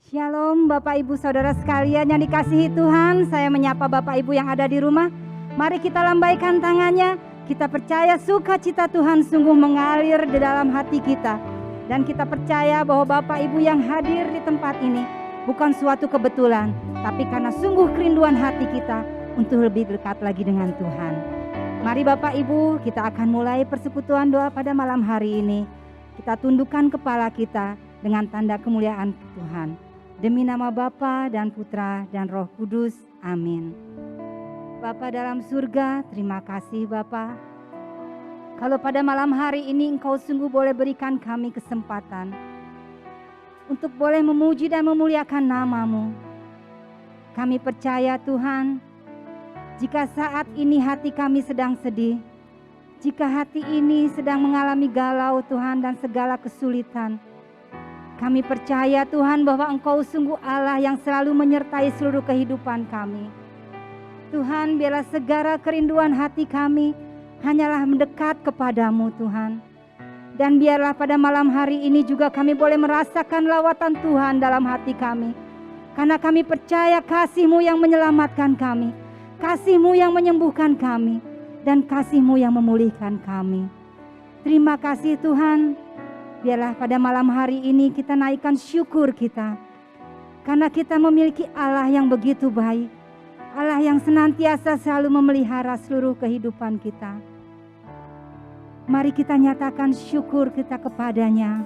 Shalom Bapak Ibu Saudara sekalian yang dikasihi Tuhan. Saya menyapa Bapak Ibu yang ada di rumah. Mari kita lambaikan tangannya. Kita percaya sukacita Tuhan sungguh mengalir di dalam hati kita. Dan kita percaya bahwa Bapak Ibu yang hadir di tempat ini bukan suatu kebetulan, tapi karena sungguh kerinduan hati kita untuk lebih dekat lagi dengan Tuhan. Mari Bapak Ibu, kita akan mulai persekutuan doa pada malam hari ini. Kita tundukkan kepala kita dengan tanda kemuliaan Tuhan. Demi nama Bapa dan Putra dan Roh Kudus. Amin. Bapa dalam surga, terima kasih Bapa. Kalau pada malam hari ini Engkau sungguh boleh berikan kami kesempatan untuk boleh memuji dan memuliakan nama-Mu. Kami percaya Tuhan, jika saat ini hati kami sedang sedih, jika hati ini sedang mengalami galau Tuhan dan segala kesulitan, kami percaya Tuhan bahwa Engkau sungguh Allah yang selalu menyertai seluruh kehidupan kami. Tuhan, biarlah segala kerinduan hati kami hanyalah mendekat kepadamu Tuhan. Dan biarlah pada malam hari ini juga kami boleh merasakan lawatan Tuhan dalam hati kami. Karena kami percaya kasih-Mu yang menyelamatkan kami, kasih-Mu yang menyembuhkan kami, dan kasih-Mu yang memulihkan kami. Terima kasih Tuhan. Biarlah pada malam hari ini kita naikkan syukur kita. Karena kita memiliki Allah yang begitu baik. Allah yang senantiasa selalu memelihara seluruh kehidupan kita. Mari kita nyatakan syukur kita kepadanya.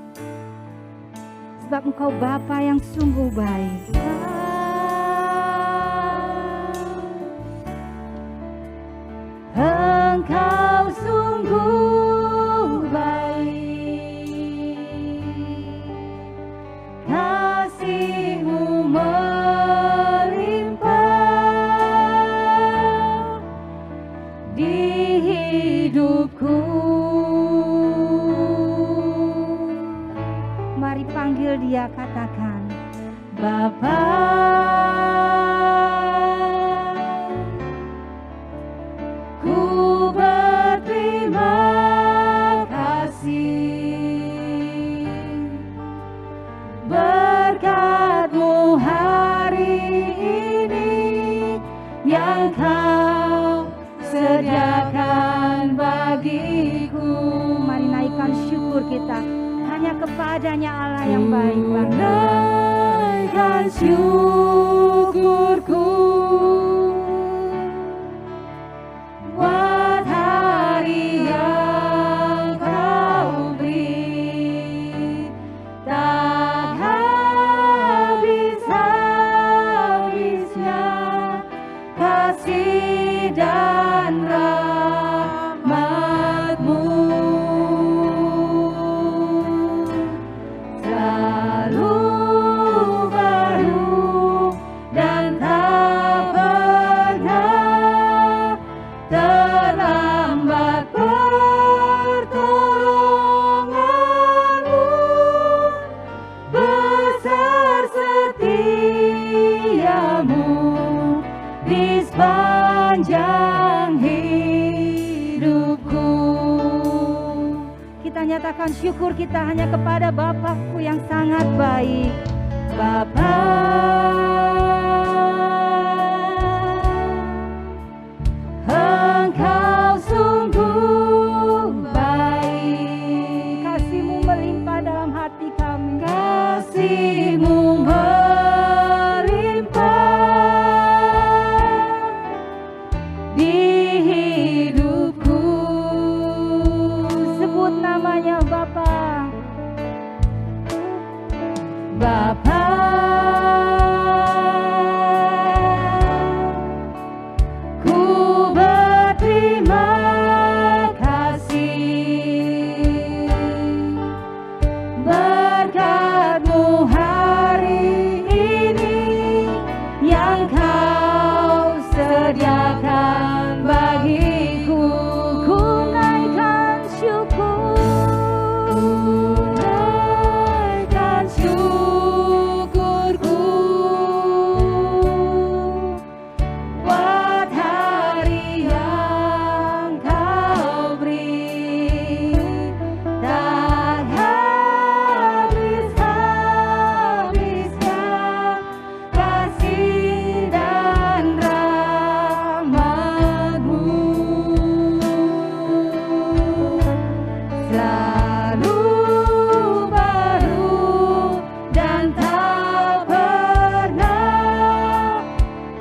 Sebab Engkau Bapa yang sungguh baik. Engkau sungguh baik. Kasih-Mu melimpah di hidupku. Mari panggil Dia, katakan Bapa. Ku berterima kasih berkat-Mu hari ini yang Kau sediakan bagiku. Mari naikkan syukur kita hanya kepadanya Allah yang baik. Naikkan syukurku buat hari yang Kau beri. Tak habis-habisnya kasih dan rahmat-Mu. Selalu baru dan tak pernah terlambat pertolongan-Mu. Besar setia-Mu di sepanjang hidupku. Kita nyatakan syukur kita hanya kepada Bapakku yang sangat baik. Bapa, Engkau sungguh baik. Kasih-Mu melimpah dalam hati kami. Kasih-Mu di hidupku. Sebut namanya Bapa. Bapa, ku berterima kasih berkat-Mu hari ini yang Kau sediakan bagiku. Ku naikkan syukur, naikkan syukur. selalu baru dan tak pernah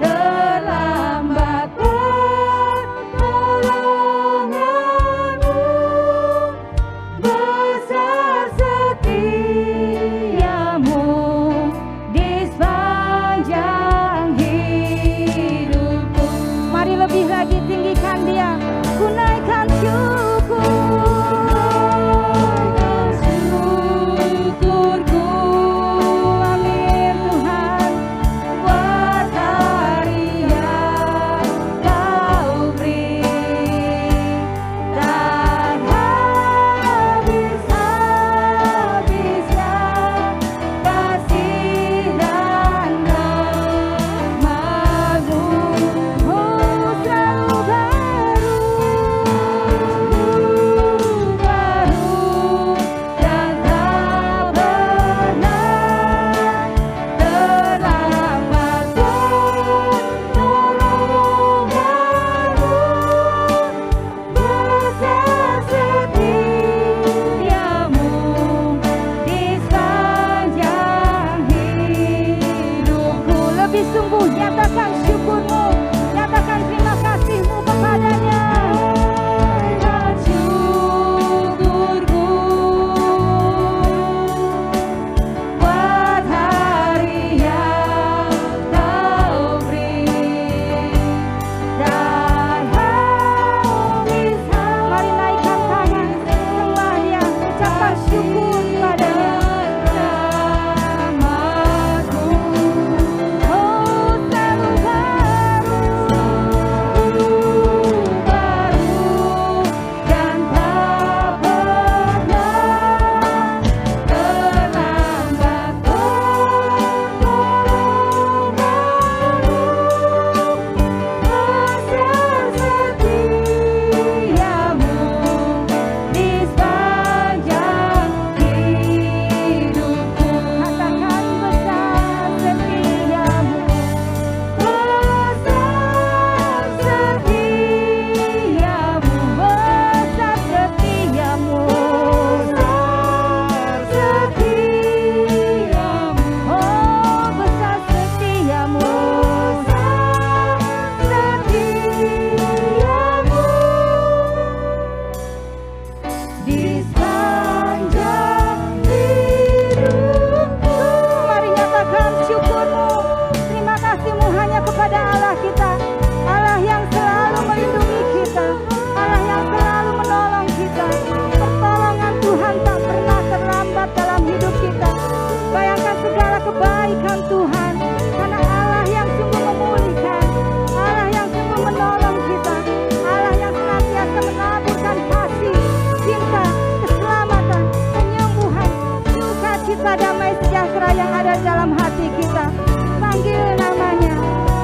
terlambat pertolonganmu, besar setiamu di sepanjang hidupku. Mari lebih lagi tinggikan Dia, ku naikkan syukur, syukurku. Amin Tuhan, buat hari yang Kau beri, tak habis-habisnya kasih dan rahmat-Mu. Oh, selalu baru dan tak pernah terlambat pertolonganmu, besar setiamu di sepanjang hidupku. Lebih sungguh nyatakan syukurmu, nyatakan terima kasihmu kepadanya. Dan syukurku buat hari yang Kau beri, dan habis. Mari naikkan tangan, sembah Dia, ucapkan syukur kepadanya. Rahmat-Mu, oh selalu baru dan tak pernah terlambat pertolonganmu, besar setiamu di sepanjang hidupku. Katakan besar setiamu, besar setiamu, besar setiamu, besar setiamu, oh besar setiamu, besar setiamu di sepanjang hidupku. Mari nyatakan syukurmu, terima kasihmu hanya kepada Allah kita, Allah yang selalu melindungi kita, Allah yang selalu menolong kita. Pertolongan Tuhan tak pernah terlambat dalam hidup kita. Bayangkan segala kebaikan Tuhan, karena Allah yang sungguh memulihkan, Allah yang sungguh menolong kita, Allah yang senantiasa menaburkan kasih, cinta, keselamatan, penyembuhan, sukacita, damai sejahtera yang ada dalam hati kita. Panggil namanya.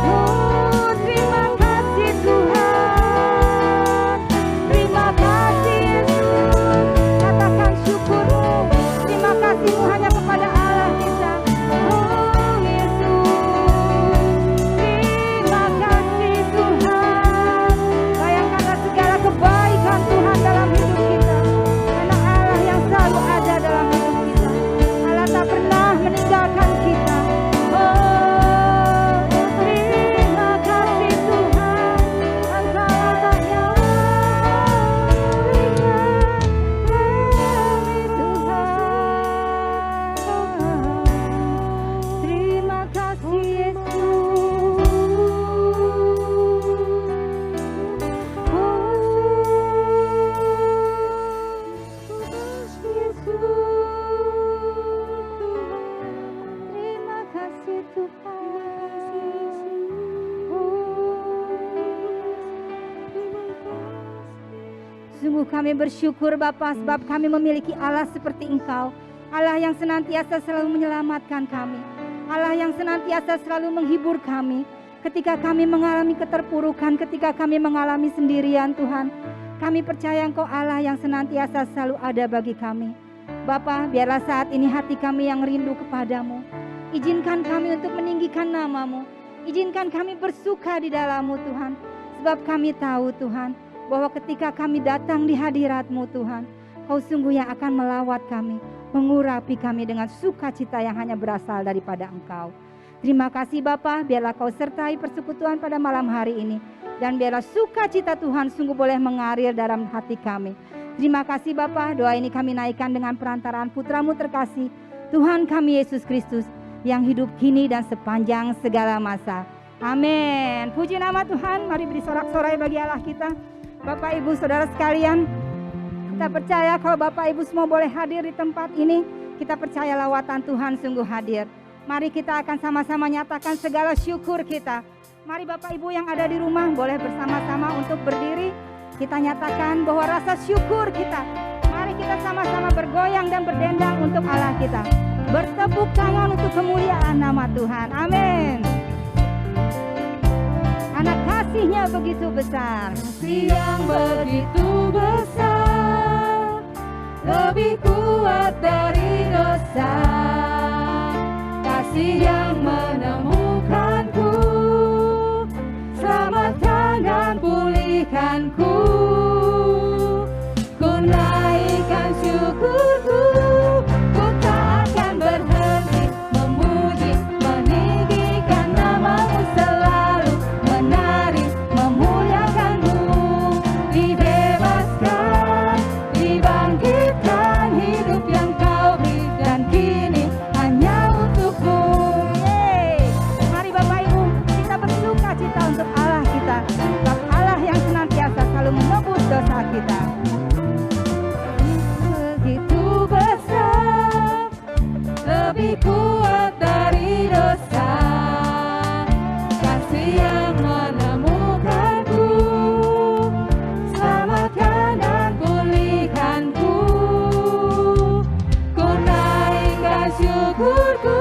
Oh, terima kasih Tuhan, terima kasih Yesus. Katakan syukurmu, terima kasihmu hanya kepada Allah kita. Oh Yesus, terima kasih Tuhan. Bayangkanlah segala kebaikan Tuhan dalam hidup kita, karena Allah yang selalu ada dalam hidup kita. Allah tak pernah meninggalkan kita. Oh, terima kasih Tuhan, Engkau tak nyawaikan kami Tuhan. Terima kasih Yesus. Terima kasih Tuhan. Sungguh kami bersyukur Bapa, sebab kami memiliki Allah seperti Engkau, Allah yang senantiasa selalu menyelamatkan kami, Allah yang senantiasa selalu menghibur kami ketika kami mengalami keterpurukan, ketika kami mengalami sendirian. Tuhan, kami percaya Engkau Allah yang senantiasa selalu ada bagi kami. Bapa, biarlah saat ini hati kami yang rindu kepadamu. Izinkan kami untuk meninggikan nama-Mu. Izinkan kami bersuka di dalam-Mu Tuhan. Sebab kami tahu Tuhan, bahwa ketika kami datang di hadirat-Mu Tuhan, Kau sungguh yang akan melawat kami, mengurapi kami dengan sukacita yang hanya berasal daripada Engkau. Terima kasih Bapa, biarlah Kau sertai persekutuan pada malam hari ini. Dan biarlah sukacita Tuhan sungguh boleh mengalir dalam hati kami. Terima kasih Bapa, doa ini kami naikkan dengan perantaraan Putra-Mu terkasih, Tuhan kami Yesus Kristus, yang hidup kini dan sepanjang segala masa. Amin. Puji nama Tuhan, mari beri sorak-sorai bagi Allah kita. Bapak Ibu Saudara sekalian, kita percaya kalau Bapak Ibu semua boleh hadir di tempat ini, kita percaya lawatan Tuhan sungguh hadir. Mari kita akan sama-sama nyatakan segala syukur kita. Mari Bapak Ibu yang ada di rumah boleh bersama-sama untuk berdiri. Kita nyatakan bahwa rasa syukur kita. Mari kita sama-sama bergoyang dan berdendang untuk Allah kita. Bertepuk tangan untuk kemuliaan nama Tuhan. Amin. Anak kasih-Nya begitu besar. Kasih yang begitu besar, lebih kuat dari dosa. Kasih yang menemukanku, selamatkan dan pulihkanku. Ku naikkan syukurku, ku tak akan berhenti memuji, meninggikan nama-Mu selalu, menari, memuliakan-Mu. Dibebaskan, dibangkitkan, hidup yang Kau beri dan kini hanya untuk-Mu. Mari Bapak Ibu, kita bersuka cita untuk Allah kita, sebab Allah yang senantiasa selalu menebus dosa kita. Begitu besar, lebih kuat dari dosa. Kasih yang menemukanku, selamatkan dan pulihkanku. Ku naikkan syukurku,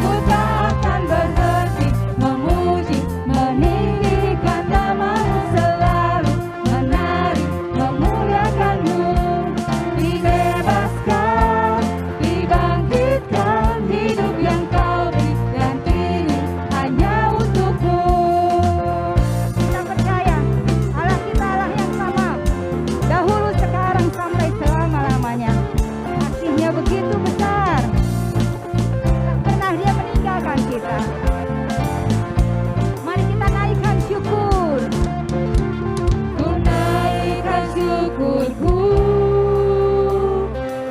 ku tak akan berhenti memuji, meninggikan nama-Mu selalu, menari, memuliakan-Mu. Dibebaskan, dibangkitkan, hidup yang Kau beri dan kini hanya untuk-Mu. Kita percaya Allah kita Allah yang sama, dahulu, sekarang, sampai selama-lamanya. Kasih-Nya begitu besar, tak pernah Dia meninggalkan kita. Mari kita naikkan syukur. Ku naikkan syukurku,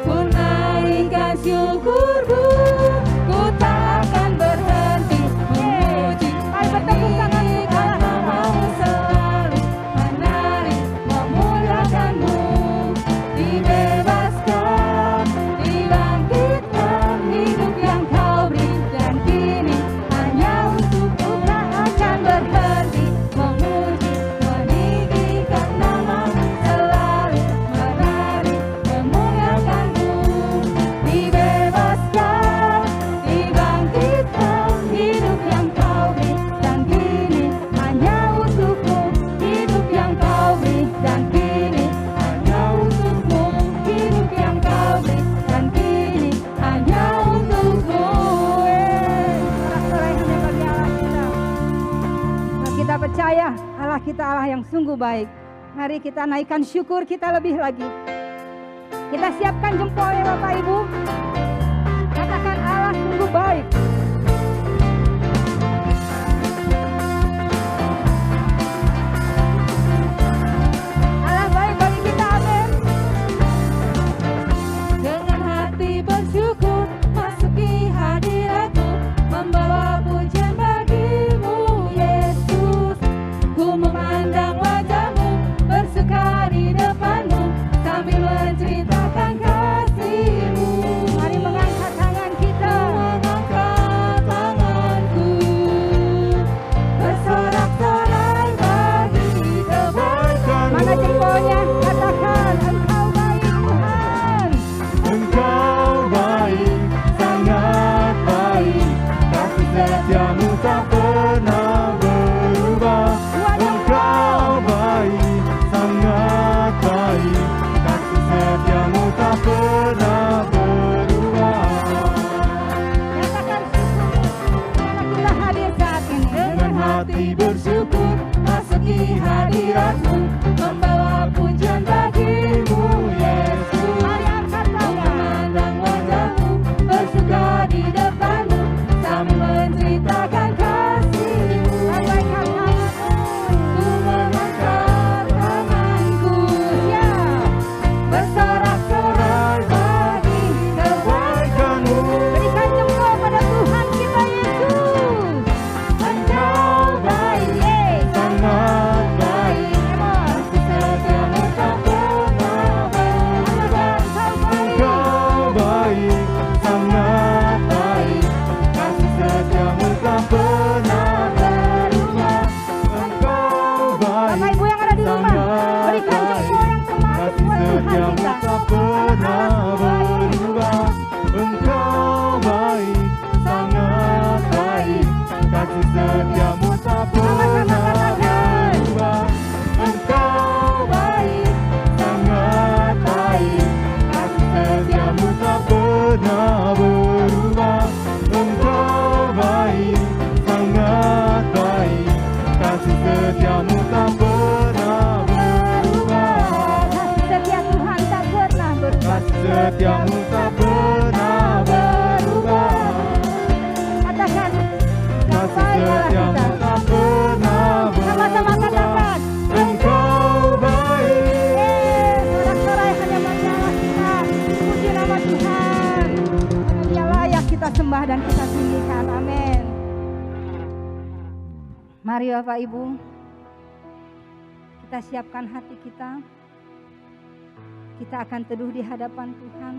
ku naikkan syukurku, ku tak akan berhenti memuji, Mari bertepuk tangan untuk Allah. nama-Mu selalu, menari, memuliakan-Mu. Dibebaskan, dibangkitkan, hidup yang Kau beri dan kini hanya untuk-Mu. Tak akan berhenti memuji, meninggikan nama-Mu selalu, menari, memuliakan-Mu. Dibebaskan, dibangkitkan, hidup yang Kau beri dan kini hanya untuk-Mu. Hidup yang Kau beri dan kini hanya untuk-Mu. Hidup yang Kau beri dan kini hanya untuk-Mu. Sorak-sorai hanya bagi Allah kita. Nah, kita percaya Allah kita Allah yang sungguh baik. Mari kita naikkan syukur kita lebih lagi. Kita siapkan jempol ya Bapak Ibu. Katakan Allah sungguh baik. Allah baik bagi kita, amin. Dengan hati bersyukur masuki hadirat-Mu, membawa pujian bagi-Mu Yesus. Ku memandang wajah-Mu, bersuka di depan-Mu, sambil menceritakan kasih-Mu. Mari mengangkat tangan kita. Mengangkat berubah. Kasih setiamu tak pernah berubah. Katakan, Kasih baiklah setiamu kita. tak pernah Sama-sama berubah. katakan. Engkau baik. Sorak-sorai hanya menyalah kita. Puji nama Tuhan. Dia layak kita sembah dan kita tinggikan. Amin. Mari Bapak Ibu, kita siapkan hati kita. Kita akan teduh di hadapan Tuhan.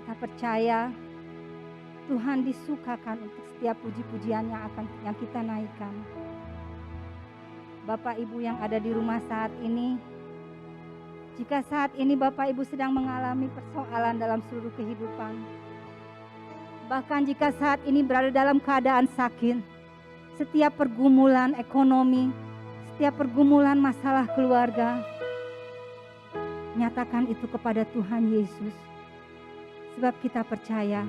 Kita percaya Tuhan disukakan untuk setiap puji-pujian yang kita naikkan. Bapak Ibu yang ada di rumah saat ini, jika saat ini Bapak Ibu sedang mengalami persoalan dalam seluruh kehidupan, bahkan jika saat ini berada dalam keadaan sakit, setiap pergumulan ekonomi, setiap pergumulan masalah keluarga, nyatakan itu kepada Tuhan Yesus. Sebab kita percaya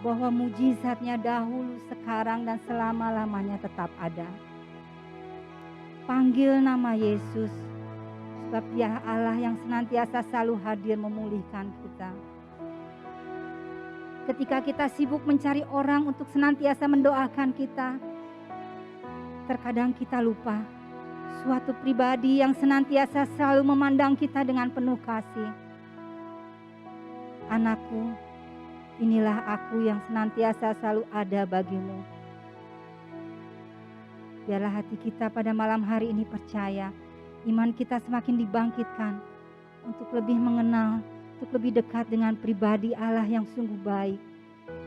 bahwa mujizatnya dahulu, sekarang, dan selama-lamanya tetap ada. Panggil nama Yesus, sebab Dia Allah yang senantiasa selalu hadir memulihkan kita. Ketika kita sibuk mencari orang untuk senantiasa mendoakan kita, terkadang kita lupa suatu pribadi yang senantiasa selalu memandang kita dengan penuh kasih. Anakku, inilah aku yang senantiasa selalu ada bagimu. Biarlah hati kita pada malam hari ini percaya, iman kita semakin dibangkitkan untuk lebih mengenal, untuk lebih dekat dengan pribadi Allah yang sungguh baik,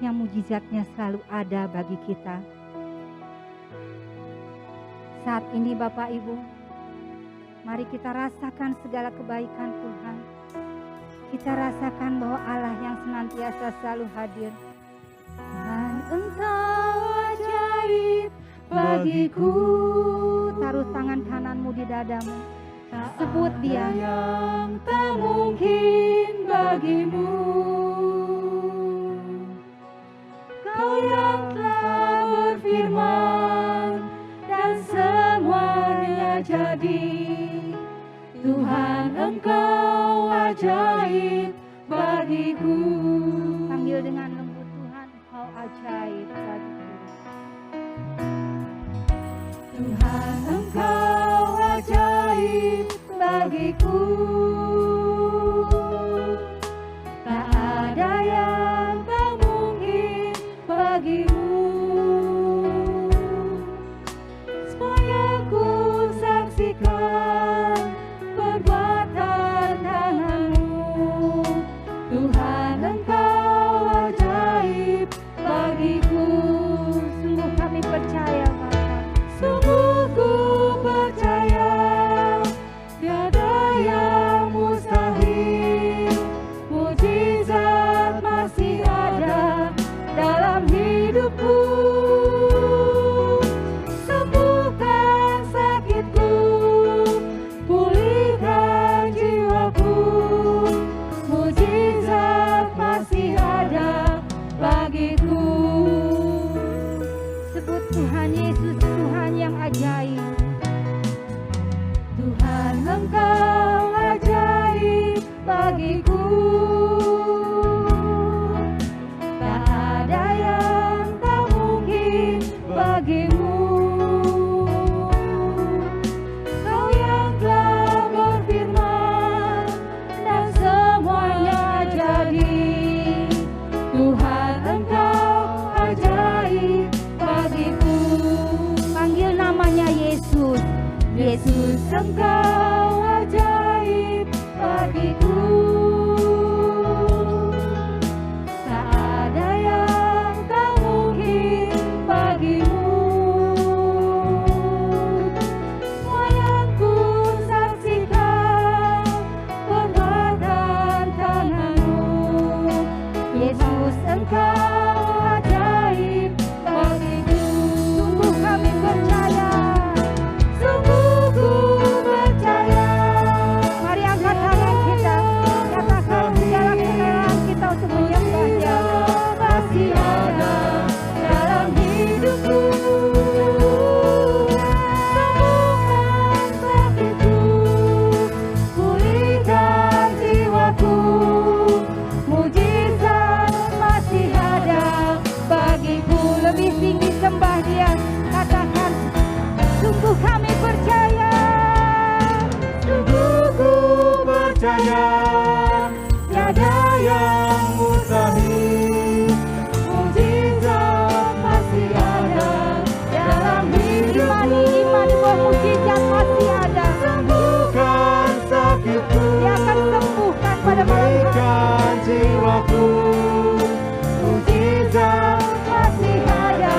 yang mujizatnya selalu ada bagi kita. Saat ini Bapak Ibu, mari kita rasakan segala kebaikan Tuhan. Kita rasakan bahwa Allah yang senantiasa selalu hadir. Tuhan, Engkau ajaib bagiku. Taruh tangan kananmu di dadamu. Sebut Dia. Yang tak mungkin bagimu. Kau yang telah berfirman dan semuanya jadi. Tuhan, Engkau ajaib bagiku. Panggil dengan lembut, Tuhan, Engkau ajaib bagiku. Tuhan, Engkau ajaib bagiku. Tak ada yang tak mungkin bagimu. Supaya ku saksikan perbuatan tangan-Mu. Tuhan, Engkau ajaib bagiku. Sungguh kami percaya, Bapa. Sungguh ku percaya tiada yang mustahil. Mujizat masih ada dalam hidupku. Sembuhkan sakitku, pulihkan jiwaku. Mujizat masih ada bagiku. Sebut Tuhan Yesus, Tuhan yang ajaib. Tuhan, Engkau ajaib bagiku. Tak ada yang tak mungkin bagimu. Kau yang telah berfirman dan semuanya jadi. Tuhan, Engkau ajaib bagiku. Panggil namanya Yesus. Yesus, Engkau ajaib percaya tiada yang mustahil. Mujizat masih ada dalam hidup. Imani bahwa mujizat masih ada. Sembuhkan sakitku, Dia akan sembuhkan pada malam hari. pulihkan jiwaku. Mujizat Masih ada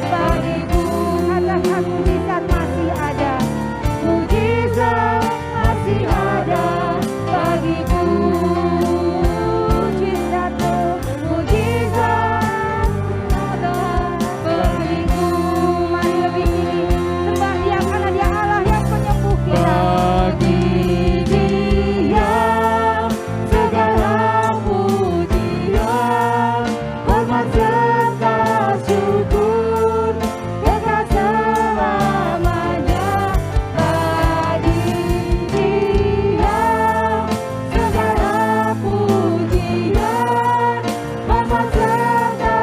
bagiku. Katakan mujizat masih ada. mujizat masih ada bagiku. Mujizatmu, Mujizat ada bagiku. mari lebih tinggi. Sembah Dia karena Dia Allah yang penyembuh kita. Bagi Dia segala pujian, hormat serta syukur kekal selamanya. Bagi Dia segala pujian, hormat serta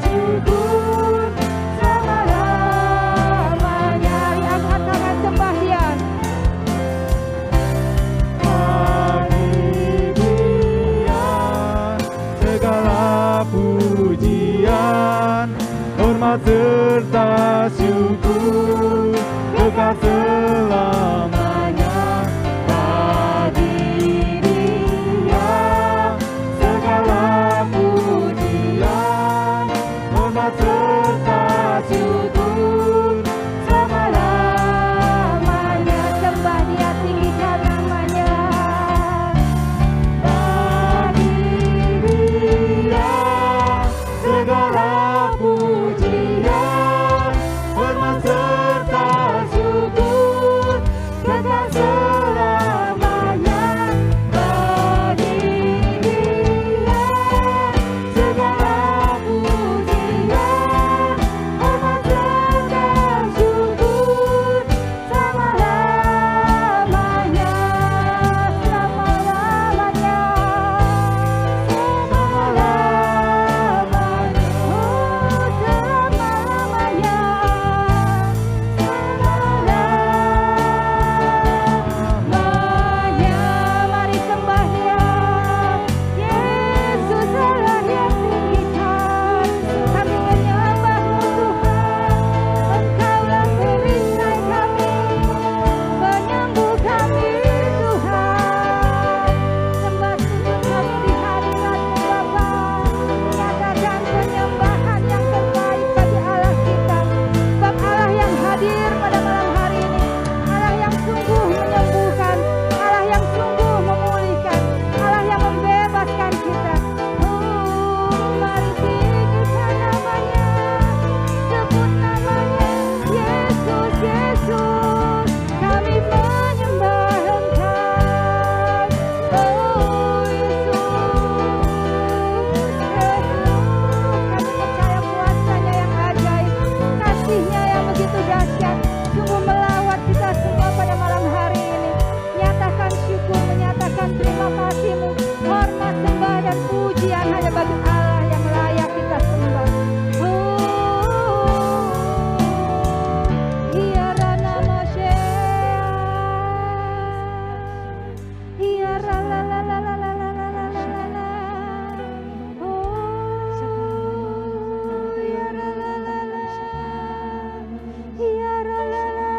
syukur selama-lamanya. Angkat tangan sembah Dia. Bagi Dia segala pujian, hormat serta syukur kekal selamanya. Bagi Dia segala pujian, hormat serta syukur selama-lamanya. Sembah Dia, tinggikan namanya. Bagi Dia segala pujian, hormat serta syukur kekal selamanya. Bagi Dia segala pujian, hormat serta syukur Selama-lamanya. Selama-lamanya. selama-lamanya. Oh, selama-lamanya. Selamanya. Mari sembah Dia. Yesus Allah yang tinggikan. Kami menyembah-Mu Tuhan. Engkaulah perisai kami, penyembuh kami Tuhan. Sembah sujud kami di hadirat-Mu Bapa. Nyatakan penyembahan yang terbaik bagi Allah kita. Sebab Allah yang hadir pada malam hari ini, Allah yang sungguh menyembuhkan, Allah yang sungguh memulihkan, Allah yang membebaskan kita. Oh, mari tinggikan namanya, sebut namanya, Yesus, Yesus, kami menyembah Engkau. Oh, Yesus, kami percaya kuasa-Nya yang ajaib, kasih-Nya yang begitu dahsyat, sungguh melawat kita semua pada malam hari ini. Nyatakan syukur, menyatakan terima kasih-Mu, hormat, sembah dan pujian hanya bagi Allah yang layak kita sembah. Oh, Hiara nama Hiara la la la la la la la la la la. Oh, Hiara la la la. Hiara la la.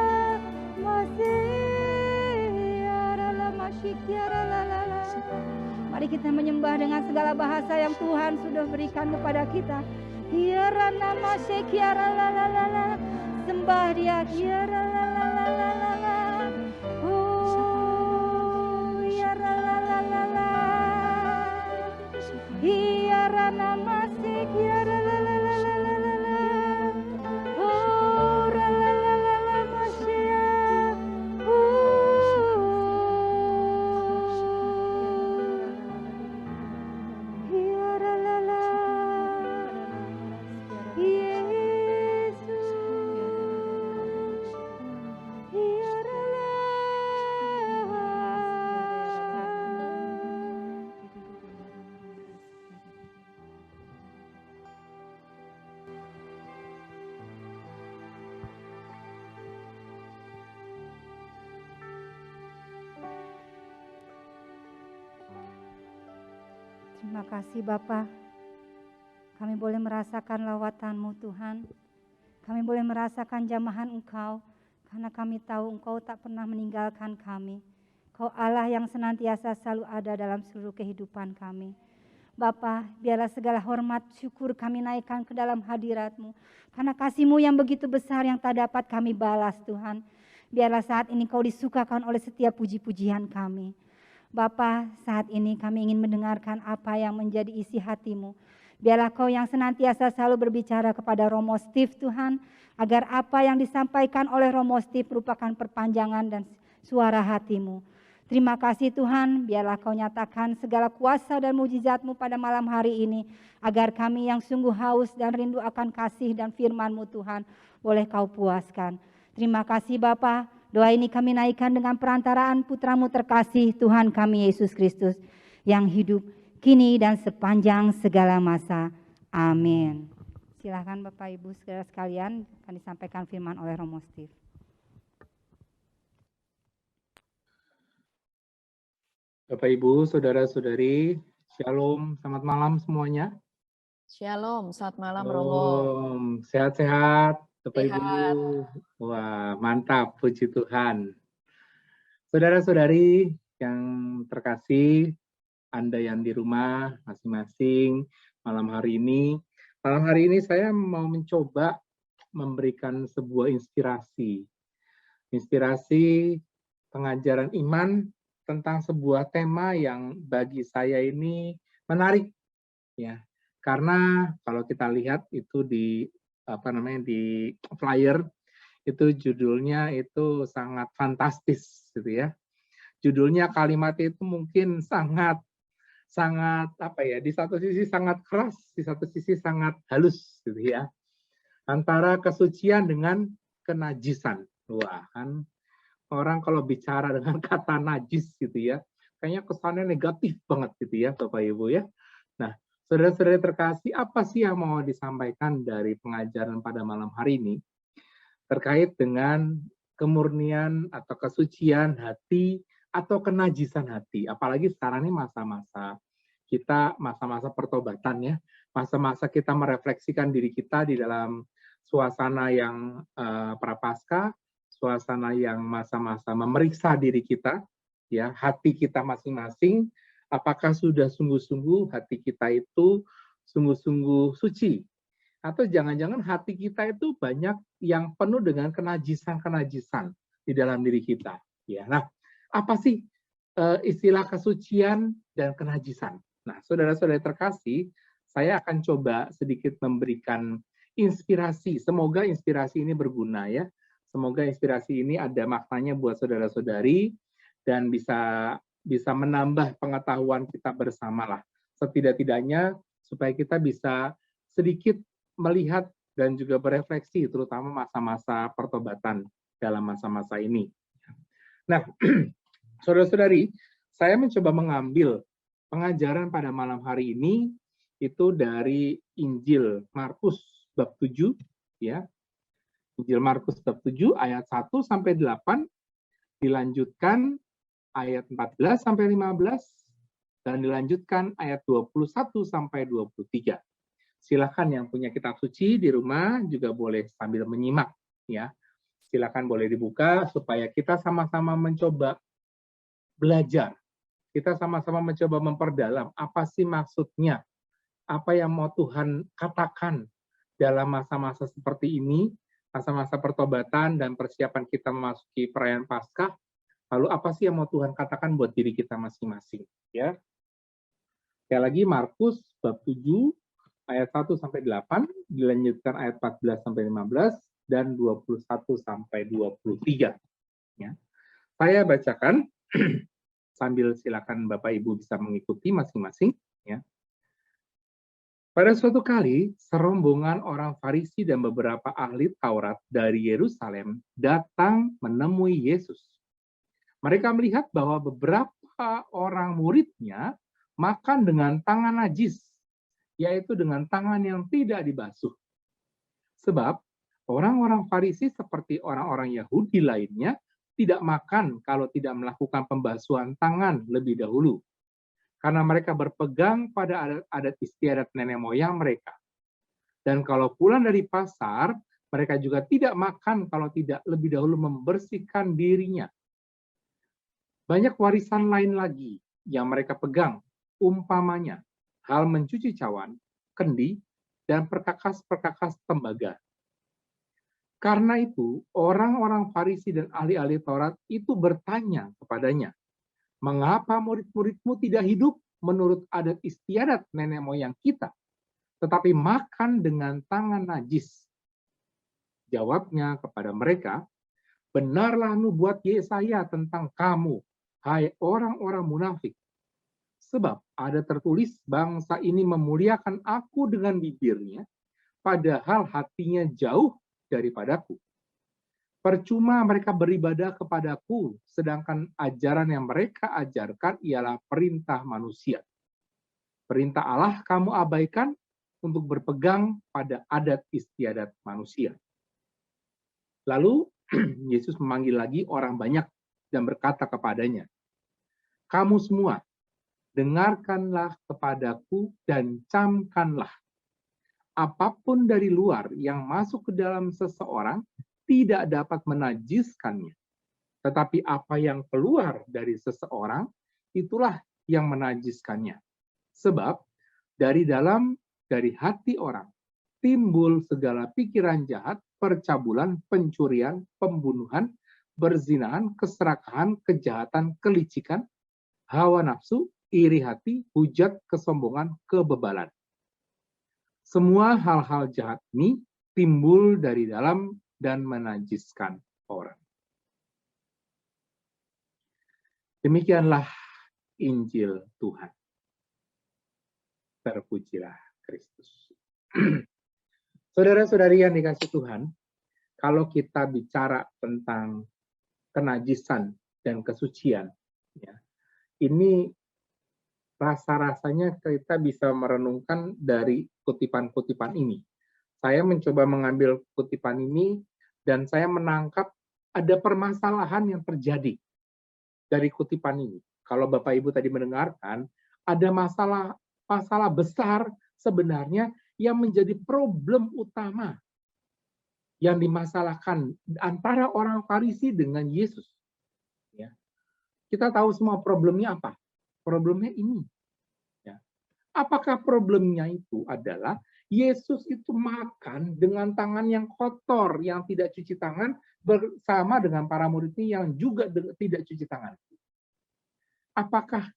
Masih Hiara la masih Hiara la la la. Mari kita menyembah dengan segala bahasa yang Tuhan sudah berikan kepada kita. Hiara nama Hiara la la la la. Sembah Dia, Hiara la la la la la la. Oh, Hiara la la la la. Hiara nama Hiara la la la la la la la. Oh, la la la la la masih. Hiara la la. Yesus. Hiara la. Terima kasih Bapa. Kami boleh merasakan lawatan-Mu Tuhan. Kami boleh merasakan jamahan Engkau, karena kami tahu Engkau tak pernah meninggalkan kami. Kau Allah yang senantiasa selalu ada dalam seluruh kehidupan kami. Bapa, biarlah segala hormat syukur kami naikkan ke dalam hadirat-Mu. Karena kasih-Mu yang begitu besar yang tak dapat kami balas Tuhan. Biarlah saat ini Kau disukakan oleh setiap puji-pujian kami. Bapa, saat ini kami ingin mendengarkan apa yang menjadi isi hati-Mu. Biarlah Kau yang senantiasa selalu berbicara kepada Romo Steve Tuhan, agar apa yang disampaikan oleh Romo Steve merupakan perpanjangan dan suara hati-Mu. Terima kasih Tuhan, biarlah Kau nyatakan segala kuasa dan mujizat-Mu pada malam hari ini, agar kami yang sungguh haus dan rindu akan kasih dan firman-Mu Tuhan, boleh Kau puaskan. Terima kasih Bapa, doa ini kami naikkan dengan perantaraan Putra-Mu terkasih Tuhan kami Yesus Kristus, yang hidup kini dan sepanjang segala masa. Amin. Silakan Bapak Ibu saudara sekalian, akan disampaikan firman oleh Romo Steve. Bapak Ibu, saudara-saudari, Shalom, selamat malam semuanya. Shalom, selamat malam Romo. Shalom, sehat-sehat Bapak Sehat. Ibu. Wah, mantap, puji Tuhan. Saudara-saudari yang terkasih, Anda yang di rumah masing-masing, malam hari ini saya mau mencoba memberikan sebuah inspirasi pengajaran iman tentang sebuah tema yang bagi saya ini menarik, ya. Karena kalau kita lihat itu di di flyer itu judulnya itu sangat fantastis, gitu ya. Judulnya kalimatnya itu mungkin sangat di satu sisi sangat keras, di satu sisi sangat halus, gitu ya. Antara kesucian dengan kenajisan. Wah, kan orang kalau bicara dengan kata najis gitu ya, kayaknya kesannya negatif banget gitu ya Bapak Ibu ya. Nah, saudara-saudari terkasih, apa sih yang mau disampaikan dari pengajaran pada malam hari ini terkait dengan kemurnian atau kesucian hati atau kenajisan hati. Apalagi sekarang ini masa-masa pertobatan ya, masa-masa kita merefleksikan diri kita di dalam suasana yang prapaskah, suasana yang masa-masa memeriksa diri kita, ya, hati kita masing-masing, apakah sudah sungguh-sungguh hati kita itu sungguh-sungguh suci, atau jangan-jangan hati kita itu banyak yang penuh dengan kenajisan-kenajisan di dalam diri kita, ya. Nah, apa sih istilah kesucian dan kenajisan? Nah, saudara-saudara terkasih, saya akan coba sedikit memberikan inspirasi. Semoga inspirasi ini berguna ya. Semoga inspirasi ini ada maknanya buat saudara-saudari dan bisa menambah pengetahuan kita bersama lah. Setidak-tidaknya supaya kita bisa sedikit melihat dan juga berefleksi, terutama masa-masa pertobatan dalam masa-masa ini. Nah, saudara-saudari, saya mencoba mengambil pengajaran pada malam hari ini itu dari Injil Markus bab 7, ya. Injil Markus bab 7 ayat 1 sampai 8, dilanjutkan ayat 14 sampai 15, dan dilanjutkan ayat 21 sampai 23. Silakan yang punya kitab suci di rumah juga boleh sambil menyimak, ya. Silakan boleh dibuka supaya kita sama-sama mencoba belajar. Kita sama-sama mencoba memperdalam apa sih maksudnya, apa yang mau Tuhan katakan dalam masa-masa seperti ini, masa-masa pertobatan dan persiapan kita memasuki perayaan Paskah. Lalu apa sih yang mau Tuhan katakan buat diri kita masing-masing, ya. Sekali lagi Markus bab 7 ayat 1 sampai 8, dilanjutkan ayat 14 sampai 15 dan 21 sampai 23. Ya. Saya bacakan sambil silakan Bapak Ibu bisa mengikuti masing-masing, ya. Pada suatu kali, serombongan orang Farisi dan beberapa ahli Taurat dari Yerusalem datang menemui Yesus. Mereka melihat bahwa beberapa orang muridnya makan dengan tangan najis, yaitu dengan tangan yang tidak dibasuh. Sebab orang-orang Farisi seperti orang-orang Yahudi lainnya tidak makan kalau tidak melakukan pembasuhan tangan lebih dahulu. karena mereka berpegang pada adat istiadat nenek moyang mereka. Dan kalau pulang dari pasar, mereka juga tidak makan kalau tidak lebih dahulu membersihkan dirinya. Banyak warisan lain lagi yang mereka pegang, umpamanya hal mencuci cawan, kendi, dan perkakas-perkakas tembaga. Karena itu, orang-orang Farisi dan ahli-ahli Taurat itu bertanya kepadanya, "Mengapa murid-muridmu tidak hidup menurut adat istiadat nenek moyang kita, tetapi makan dengan tangan najis?" Jawabnya kepada mereka, "Benarlah nubuat Yesaya tentang kamu, hai orang-orang munafik. Sebab ada tertulis, bangsa ini memuliakan aku dengan bibirnya, padahal hatinya jauh daripadaku. Percuma mereka beribadah kepadaku, sedangkan ajaran yang mereka ajarkan ialah perintah manusia. Perintah Allah kamu abaikan untuk berpegang pada adat istiadat manusia." Lalu Yesus memanggil lagi orang banyak dan berkata kepadanya, "Kamu semua, dengarkanlah kepadaku dan camkanlah. Apapun dari luar yang masuk ke dalam seseorang tidak dapat menajiskannya. Tetapi apa yang keluar dari seseorang, itulah yang menajiskannya. Sebab dari hati orang timbul segala pikiran jahat, percabulan, pencurian, pembunuhan, berzinahan, keserakahan, kejahatan, kelicikan, hawa nafsu, iri hati, hujat, kesombongan, kebebalan. Semua hal-hal jahat ini timbul dari dalam dan menajiskan orang." Demikianlah Injil Tuhan. Terpujilah Kristus. Saudara-saudari yang dikasihi Tuhan, kalau kita bicara tentang kenajisan dan kesucian, ya, ini rasa-rasanya kita bisa merenungkan dari kutipan-kutipan ini. Saya mencoba mengambil kutipan ini dan saya menangkap ada permasalahan yang terjadi dari kutipan ini. Kalau Bapak Ibu tadi mendengarkan, ada masalah besar sebenarnya yang menjadi problem utama yang dimasalahkan antara orang Farisi dengan Yesus. Ya. Kita tahu semua problemnya apa? Problemnya ini. Ya. Apakah problemnya itu adalah Yesus itu makan dengan tangan yang kotor, yang tidak cuci tangan, bersama dengan para muridnya yang juga tidak cuci tangan? Apakah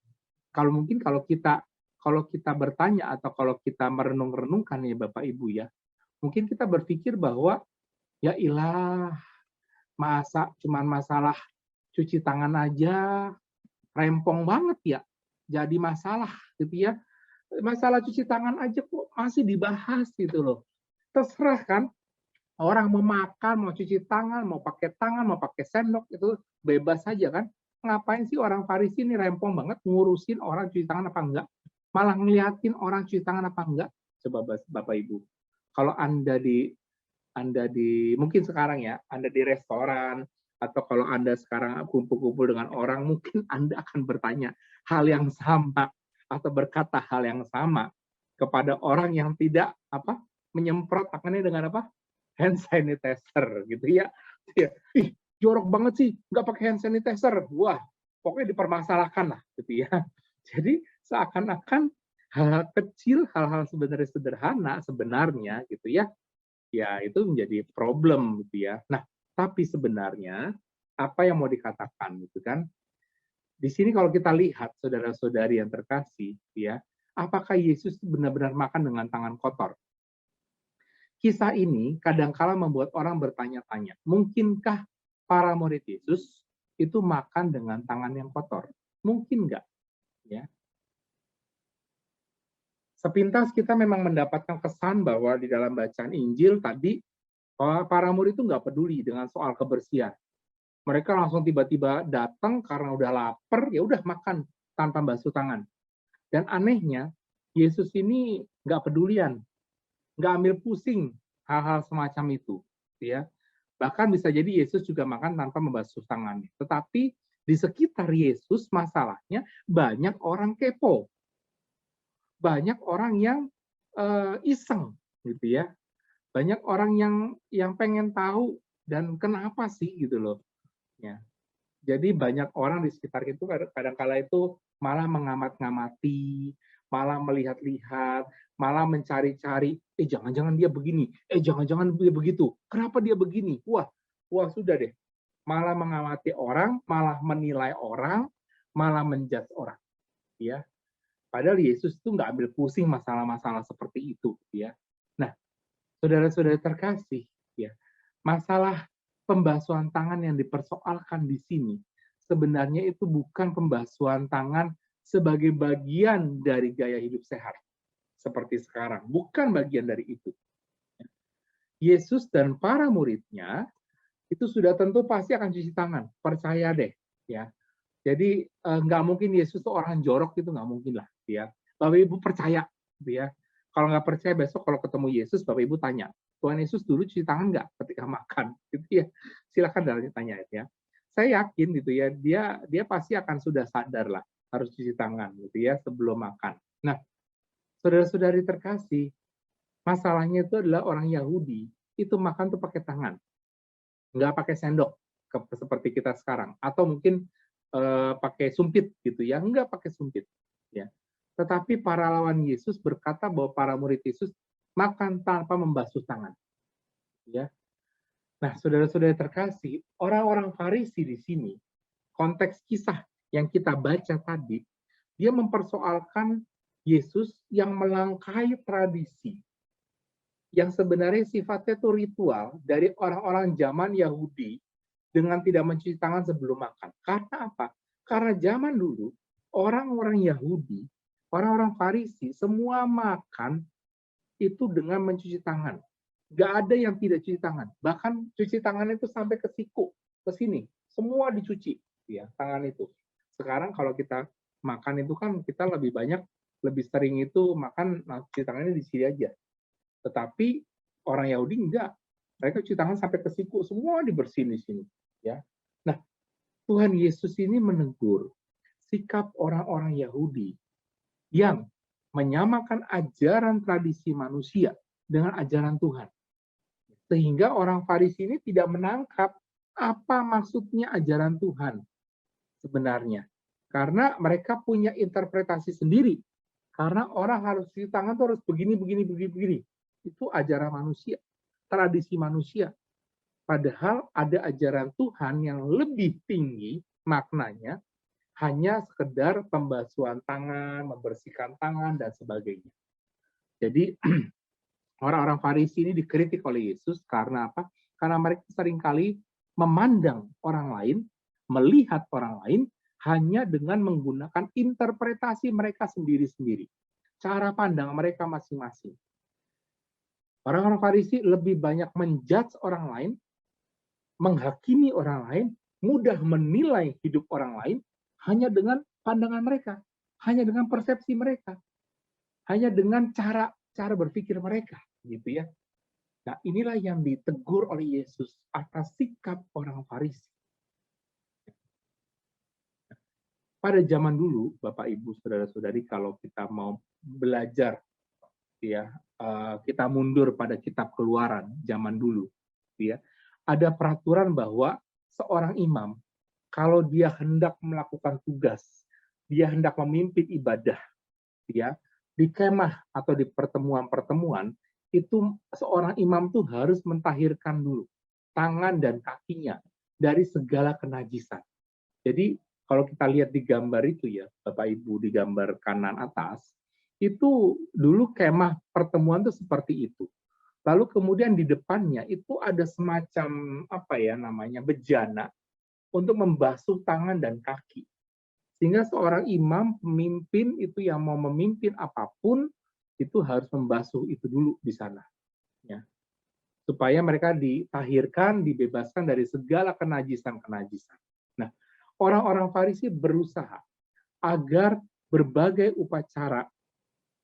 kalau kita bertanya atau kalau kita merenung-renungkan ya Bapak Ibu ya, mungkin kita berpikir bahwa ya ilah, masa cuman masalah cuci tangan aja rempong banget ya, jadi masalah gitu ya. Masalah cuci tangan aja kok masih dibahas gitu loh. Terserah kan, orang mau makan, mau cuci tangan, mau pakai sendok, itu bebas saja kan. Ngapain sih orang Farisi ini rempong banget ngurusin orang cuci tangan apa enggak? Malah ngeliatin orang cuci tangan apa enggak? Coba Bapak Ibu, kalau Anda di mungkin sekarang ya, Anda di restoran, atau kalau Anda sekarang kumpul-kumpul dengan orang, mungkin Anda akan bertanya hal yang sama, atau berkata hal yang sama kepada orang yang tidak menyemprot tangannya dengan hand sanitizer gitu ya. Ih, jorok banget sih, nggak pakai hand sanitizer. Wah, pokoknya dipermasalahkan lah gitu ya. Jadi seakan-akan hal-hal kecil, hal-hal sebenarnya sederhana sebenarnya gitu ya, ya itu menjadi problem gitu ya. Nah, tapi sebenarnya apa yang mau dikatakan gitu kan? Di sini kalau kita lihat saudara-saudari yang terkasih ya, apakah Yesus benar-benar makan dengan tangan kotor? Kisah ini kadangkala membuat orang bertanya-tanya, mungkinkah para murid Yesus itu makan dengan tangan yang kotor? Mungkin nggak? Ya. Sepintas kita memang mendapatkan kesan bahwa di dalam bacaan Injil tadi, para murid itu nggak peduli dengan soal kebersihan. Mereka langsung tiba-tiba datang karena udah lapar, ya udah makan tanpa basuh tangan. Dan anehnya, Yesus ini nggak pedulian, nggak ambil pusing hal-hal semacam itu. Ya. Bahkan bisa jadi Yesus juga makan tanpa membasuh tangan. Tetapi Di sekitar Yesus masalahnya banyak orang kepo, banyak orang yang iseng gitu ya, banyak orang yang pengen tahu dan kenapa sih gitu loh. Ya. Jadi banyak orang di sekitar itu kadang-kala itu malah mengamat-ngamati, malah melihat-lihat, malah mencari-cari, jangan-jangan dia begini, jangan-jangan dia begitu, kenapa dia begini? Wah sudah deh. Malah mengamati orang, malah menilai orang, malah menjudge orang. Ya. Padahal Yesus itu nggak ambil pusing masalah-masalah seperti itu. Ya. Nah, saudara-saudara terkasih, ya, masalah pembasuhan tangan yang dipersoalkan di sini sebenarnya itu bukan pembasuhan tangan sebagai bagian dari gaya hidup sehat seperti sekarang, bukan bagian dari itu. Yesus dan para muridnya itu sudah tentu pasti akan cuci tangan, percaya deh, ya. Jadi nggak mungkin Yesus tuh orang jorok gitu, nggak mungkin lah, ya. Bapak Ibu percaya, gitu ya. Kalau nggak percaya besok kalau ketemu Yesus, Bapak Ibu tanya, Tuhan Yesus dulu cuci tangan nggak ketika makan, gitu ya. Silakan tanya ya. Saya yakin gitu ya, dia pasti akan sudah sadar lah harus cuci tangan gitu ya sebelum makan. Nah, saudara-saudari terkasih, masalahnya itu adalah orang Yahudi itu makan tuh pakai tangan, nggak pakai sendok seperti kita sekarang, atau mungkin pakai sumpit gitu ya, nggak pakai sumpit ya. Tetapi para lawan Yesus berkata bahwa para murid Yesus makan tanpa membasuh tangan, ya. Nah, saudara-saudara terkasih, orang-orang Farisi di sini, konteks kisah yang kita baca tadi, dia mempersoalkan Yesus yang melangkahi tradisi, yang sebenarnya sifatnya itu ritual dari orang-orang zaman Yahudi dengan tidak mencuci tangan sebelum makan. Karena apa? Karena zaman dulu, orang-orang Yahudi, orang-orang Farisi, semua makan itu dengan mencuci tangan. Nggak ada yang tidak cuci tangan. Bahkan cuci tangan itu sampai ke siku, ke sini. Semua dicuci, ya, tangan itu. Sekarang kalau kita makan itu kan kita lebih banyak, lebih sering itu makan cuci tangannya di sini aja. Tetapi orang Yahudi enggak. Mereka cuci tangan sampai ke siku, semua dibersihin di sini. Ya. Nah, Tuhan Yesus ini menegur sikap orang-orang Yahudi yang menyamakan ajaran tradisi manusia dengan ajaran Tuhan. Sehingga orang Farisi ini tidak menangkap apa maksudnya ajaran Tuhan sebenarnya. Karena mereka punya interpretasi sendiri. Karena orang harus cuci tangan itu harus begini, begini, begini, begini. Itu ajaran manusia, tradisi manusia. Padahal ada ajaran Tuhan yang lebih tinggi maknanya, hanya sekedar pembasuhan tangan, membersihkan tangan, dan sebagainya. Jadi, orang-orang Farisi ini dikritik oleh Yesus karena apa? Karena mereka seringkali memandang orang lain, melihat orang lain, hanya dengan menggunakan interpretasi mereka sendiri-sendiri. Cara pandang mereka masing-masing. Orang-orang Farisi lebih banyak menjudge orang lain, menghakimi orang lain, mudah menilai hidup orang lain, hanya dengan pandangan mereka, hanya dengan persepsi mereka, hanya dengan cara berpikir mereka, gitu ya. Nah, inilah yang ditegur oleh Yesus atas sikap orang Farisi. Pada zaman dulu, Bapak Ibu Saudara-saudari, kalau kita mau belajar, ya, kita mundur pada kitab Keluaran zaman dulu, ya, ada peraturan bahwa seorang imam kalau dia hendak melakukan tugas, dia hendak memimpin ibadah, ya, di kemah atau di pertemuan-pertemuan, itu seorang imam tuh harus mentahirkan dulu tangan dan kakinya dari segala kenajisan. Jadi kalau kita lihat di gambar itu ya, Bapak Ibu, di gambar kanan atas, itu dulu kemah pertemuan tuh seperti itu. Lalu kemudian di depannya itu ada semacam apa ya namanya bejana untuk membasuh tangan dan kaki. Sehingga seorang imam, pemimpin itu yang mau memimpin apapun, itu harus membasuh itu dulu di sana. Ya. Supaya mereka ditahirkan, dibebaskan dari segala kenajisan-kenajisan. Nah, orang-orang Farisi berusaha agar berbagai upacara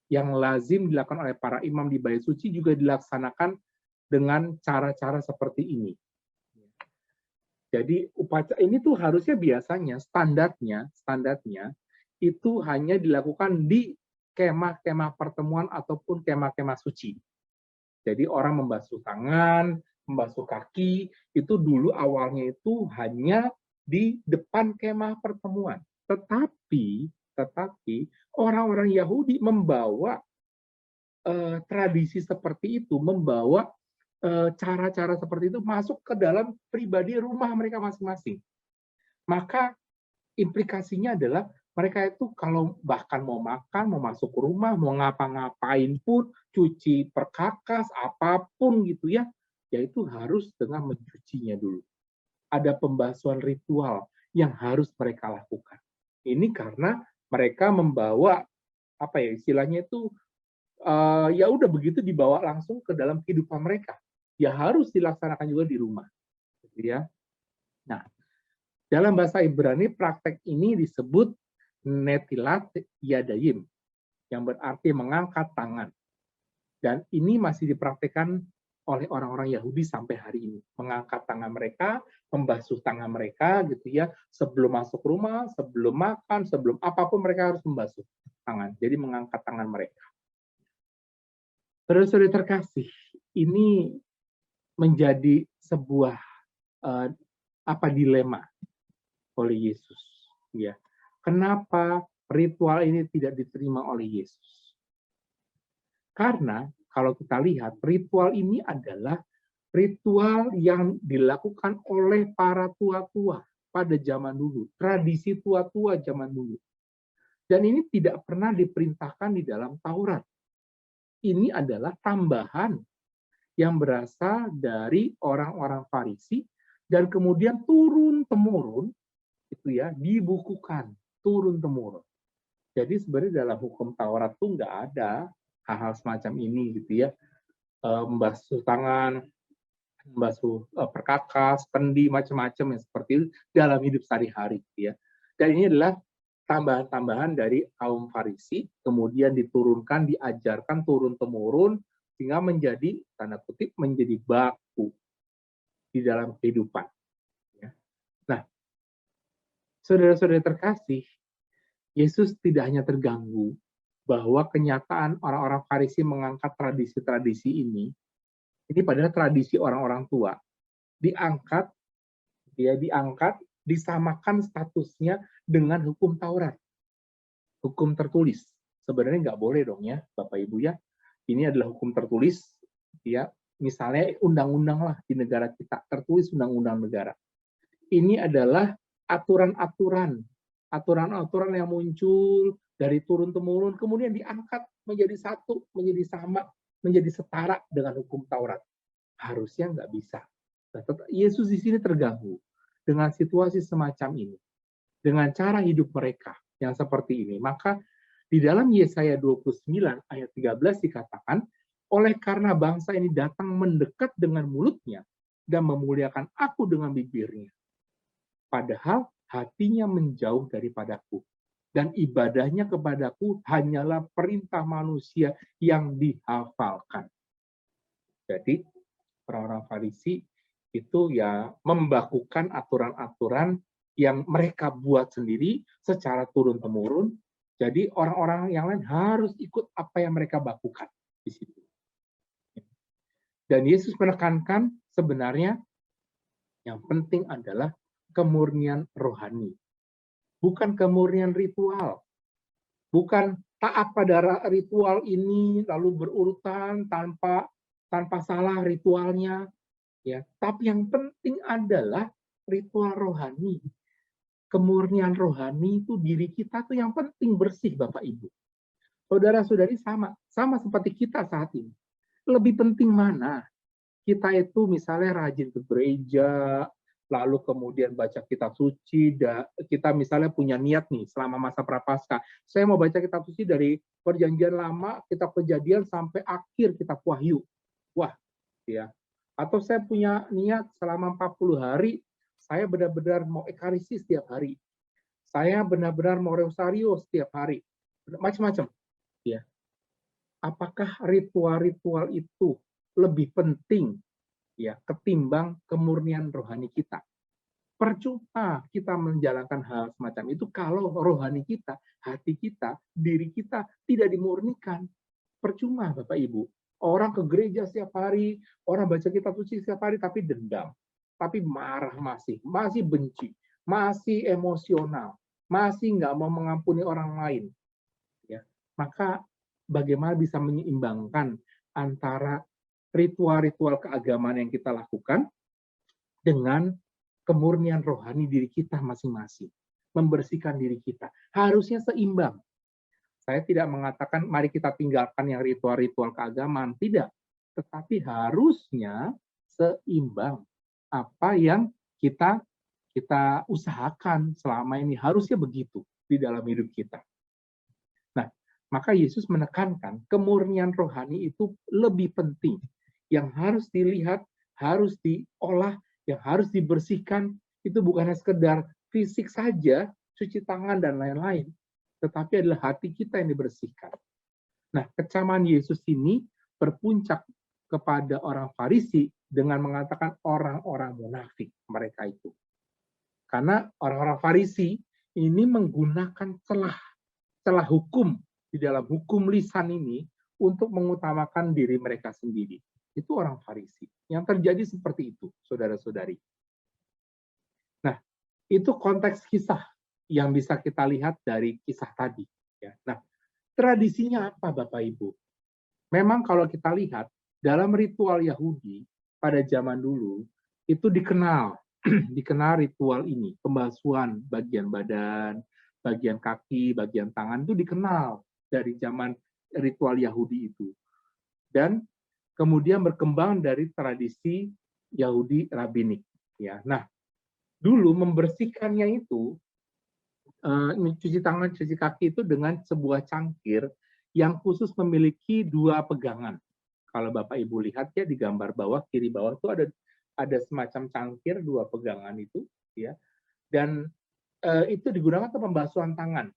yang lazim dilakukan oleh para imam di bait suci juga dilaksanakan dengan cara-cara seperti ini. Jadi upacara ini tuh harusnya biasanya standarnya itu hanya dilakukan di kemah-kemah pertemuan ataupun kemah-kemah suci. Jadi orang membasuh tangan, membasuh kaki, itu dulu awalnya itu hanya di depan kemah pertemuan. Tetapi orang-orang Yahudi membawa tradisi seperti itu, membawa cara-cara seperti itu masuk ke dalam pribadi rumah mereka masing-masing. Maka implikasinya adalah mereka itu kalau bahkan mau makan, mau masuk ke rumah, mau ngapa-ngapain pun, cuci perkakas, apapun gitu ya, yaitu harus dengan mencucinya dulu. Ada pembasuhan ritual yang harus mereka lakukan. Ini karena mereka membawa apa ya istilahnya itu ya udah begitu dibawa langsung ke dalam kehidupan mereka. Ya harus dilaksanakan juga di rumah, gitu ya. Nah, dalam bahasa Ibrani praktek ini disebut netilat yadayim, yang berarti mengangkat tangan. Dan ini masih dipraktikkan oleh orang-orang Yahudi sampai hari ini. Mengangkat tangan mereka, membasuh tangan mereka, gitu ya. Sebelum masuk rumah, sebelum makan, sebelum apapun mereka harus membasuh tangan. Jadi mengangkat tangan mereka. Saudara-saudara terkasih, ini menjadi sebuah dilema oleh Yesus, ya. Kenapa ritual ini tidak diterima oleh Yesus? Karena kalau kita lihat ritual ini adalah ritual yang dilakukan oleh para tua-tua pada zaman dulu, tradisi tua-tua zaman dulu. Dan ini tidak pernah diperintahkan di dalam Taurat. Ini adalah tambahan yang berasal dari orang-orang Farisi dan kemudian turun-temurun itu ya dibukukan turun-temurun. Jadi sebenarnya dalam hukum Taurat tuh nggak ada hal-hal semacam ini gitu ya, membasuh tangan, membasuh perkakas, kendi, macam-macam yang seperti itu dalam hidup sehari-hari gitu ya. Dan ini adalah tambahan-tambahan dari kaum Farisi, kemudian diturunkan, diajarkan turun-temurun sehingga menjadi tanda kutip menjadi baku di dalam kehidupan. Nah, saudara-saudara terkasih, Yesus tidak hanya terganggu bahwa kenyataan orang-orang Farisi mengangkat tradisi-tradisi ini padahal tradisi orang-orang tua, diangkat, disamakan statusnya dengan hukum Taurat, hukum tertulis. Sebenarnya nggak boleh dong ya, Bapak Ibu ya. Ini adalah hukum tertulis, ya. Misalnya undang-undang lah di negara kita, tertulis undang-undang negara. Ini adalah aturan-aturan yang muncul dari turun-temurun, kemudian diangkat menjadi satu, menjadi sama, menjadi setara dengan hukum Taurat. Harusnya nggak bisa. Yesus di sini terganggu dengan situasi semacam ini, dengan cara hidup mereka yang seperti ini. Maka di dalam Yesaya 29 ayat 13 dikatakan, oleh karena bangsa ini datang mendekat dengan mulutnya dan memuliakan aku dengan bibirnya, padahal hatinya menjauh daripadaku, dan ibadahnya kepadaku hanyalah perintah manusia yang dihafalkan. Jadi orang-orang Farisi itu ya membakukan aturan-aturan yang mereka buat sendiri secara turun-temurun. Jadi orang-orang yang lain harus ikut apa yang mereka bakukan di situ. Dan Yesus menekankan sebenarnya yang penting adalah kemurnian rohani. Bukan kemurnian ritual. Bukan taat pada ritual ini lalu berurutan tanpa salah ritualnya, ya. Tapi yang penting adalah ritual rohani. Kemurnian rohani itu diri kita tuh yang penting bersih, Bapak Ibu. Saudara-saudari sama seperti kita saat ini. Lebih penting mana? Kita itu misalnya rajin ke gereja, lalu kemudian baca kitab suci, kita misalnya punya niat nih selama masa Prapaskah, saya mau baca kitab suci dari Perjanjian Lama, kitab Kejadian sampai akhir kitab Wahyu. Wah, ya. Atau saya punya niat selama 40 hari, saya benar-benar mau ekaristi setiap hari. Saya benar-benar mau rosario setiap hari. Macam-macam. Ya. Apakah ritual-ritual itu lebih penting ya ketimbang kemurnian rohani kita? Percuma kita menjalankan hal semacam itu kalau rohani kita, hati kita, diri kita tidak dimurnikan. Percuma Bapak Ibu. Orang ke gereja setiap hari, orang baca kitab suci setiap hari, tapi dendam. Tapi marah masih benci, masih emosional, masih nggak mau mengampuni orang lain. Ya. Maka bagaimana bisa menyeimbangkan antara ritual-ritual keagamaan yang kita lakukan dengan kemurnian rohani diri kita masing-masing, membersihkan diri kita. Harusnya seimbang. Saya tidak mengatakan mari kita tinggalkan yang ritual-ritual keagamaan, tidak. Tetapi harusnya seimbang. Apa yang kita usahakan selama ini harusnya begitu di dalam hidup kita. Nah, maka Yesus menekankan kemurnian rohani itu lebih penting. Yang harus dilihat, harus diolah, yang harus dibersihkan itu bukan hanya sekedar fisik saja, cuci tangan dan lain-lain, tetapi adalah hati kita yang dibersihkan. Nah, kecaman Yesus ini berpuncak kepada orang Farisi dengan mengatakan orang-orang munafik mereka itu. Karena orang-orang Farisi ini menggunakan celah hukum di dalam hukum lisan ini untuk mengutamakan diri mereka sendiri. Itu orang Farisi. Yang terjadi seperti itu, saudara-saudari. Nah, itu konteks kisah yang bisa kita lihat dari kisah tadi. Ya. Nah, tradisinya apa Bapak Ibu? Memang kalau kita lihat, dalam ritual Yahudi pada zaman dulu, itu dikenal ritual ini, pembasuhan bagian badan, bagian kaki, bagian tangan, itu dikenal dari zaman ritual Yahudi itu. Dan kemudian berkembang dari tradisi Yahudi rabbinik. Ya, nah dulu membersihkannya itu cuci tangan, cuci kaki itu dengan sebuah cangkir yang khusus memiliki dua pegangan. Kalau Bapak Ibu lihat ya di gambar bawah, kiri bawah itu ada semacam cangkir dua pegangan itu, ya. Dan itu digunakan untuk pembasuhan tangan.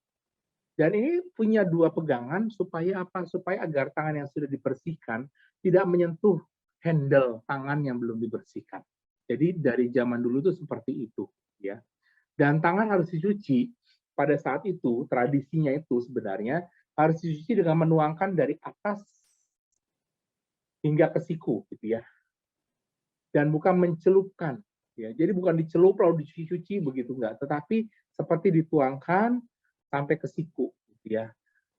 Dan ini punya dua pegangan supaya apa? Supaya agar tangan yang sudah dibersihkan tidak menyentuh handle tangan yang belum dibersihkan. Jadi dari zaman dulu itu seperti itu, ya. Dan tangan harus dicuci pada saat itu, tradisinya itu sebenarnya harus dicuci dengan menuangkan dari atas hingga ke siku, gitu ya. Dan bukan mencelupkan, ya. Jadi bukan dicelup lalu dicuci-cuci begitu enggak, tetapi seperti dituangkan sampai ke siku, gitu ya.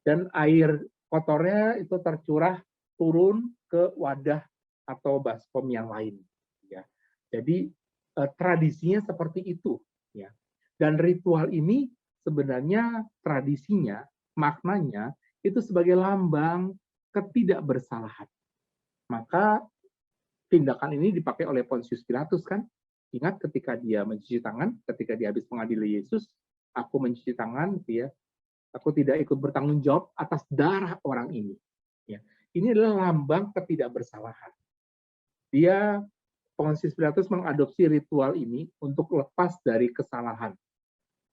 Dan air kotornya itu tercurah turun ke wadah atau baskom yang lain, ya. Jadi tradisinya seperti itu, ya. Dan ritual ini sebenarnya tradisinya, maknanya itu sebagai lambang ketidakbersalahan. Maka tindakan ini dipakai oleh Pontius Pilatus kan. Ingat ketika dia mencuci tangan, ketika dia habis mengadili Yesus, aku mencuci tangan, gitu ya. Aku tidak ikut bertanggung jawab atas darah orang ini. Ya. Ini adalah lambang ketidakbersalahan. Pontius Pilatus mengadopsi ritual ini untuk lepas dari kesalahan,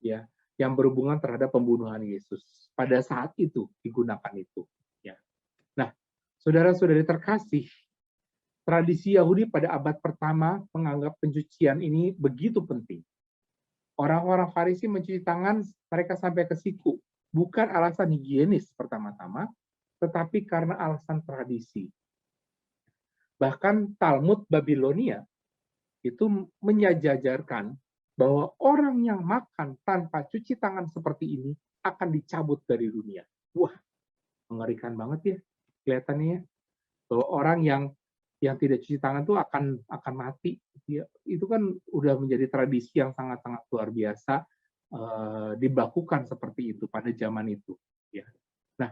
ya, yang berhubungan terhadap pembunuhan Yesus. Pada saat itu digunakan itu. Ya. Nah, saudara-saudari terkasih, tradisi Yahudi pada abad pertama menganggap pencucian ini begitu penting. Orang-orang Farisi mencuci tangan mereka sampai ke siku, bukan alasan higienis pertama-tama, tetapi karena alasan tradisi. Bahkan Talmud Babilonia itu menyajarkan bahwa orang yang makan tanpa cuci tangan seperti ini akan dicabut dari dunia. Wah, mengerikan banget ya kelihatannya ya. Bahwa orang yang tidak cuci tangan itu akan mati. Itu kan udah menjadi tradisi yang sangat-sangat luar biasa dibakukan seperti itu pada zaman itu. Ya. Nah,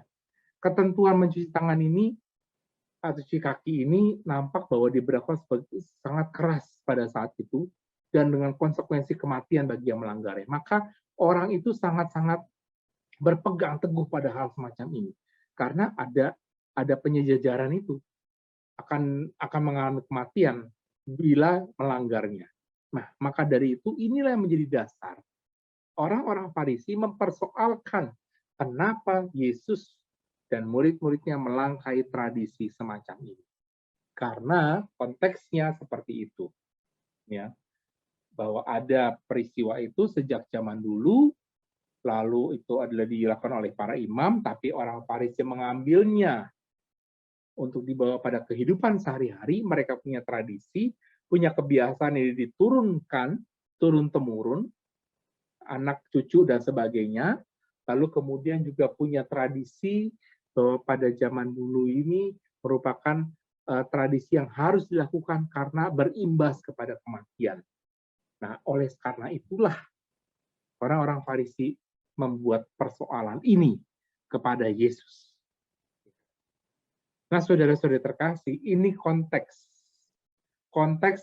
ketentuan mencuci tangan ini atau cuci kaki ini nampak bahwa diberlakukan sangat keras pada saat itu dan dengan konsekuensi kematian bagi yang melanggarnya. Maka orang itu sangat-sangat berpegang teguh pada hal semacam ini karena ada penyejajaran itu akan mengalami kematian bila melanggarnya. Nah, maka dari itu inilah yang menjadi dasar orang-orang Farisi mempersoalkan kenapa Yesus dan murid-muridnya melangkahi tradisi semacam ini. Karena konteksnya seperti itu. Ya. bahwa ada peristiwa itu sejak zaman dulu, lalu itu adalah dilakukan oleh para imam, tapi orang Farisi mengambilnya untuk dibawa pada kehidupan sehari-hari. Mereka punya tradisi, punya kebiasaan yang diturunkan, turun-temurun, anak cucu dan sebagainya. Lalu kemudian juga punya tradisi bahwa pada zaman dulu ini merupakan tradisi yang harus dilakukan karena berimbas kepada kematian. Nah, oleh karena itulah orang-orang Farisi membuat persoalan ini kepada Yesus. Nah, saudara-saudara terkasih, ini konteks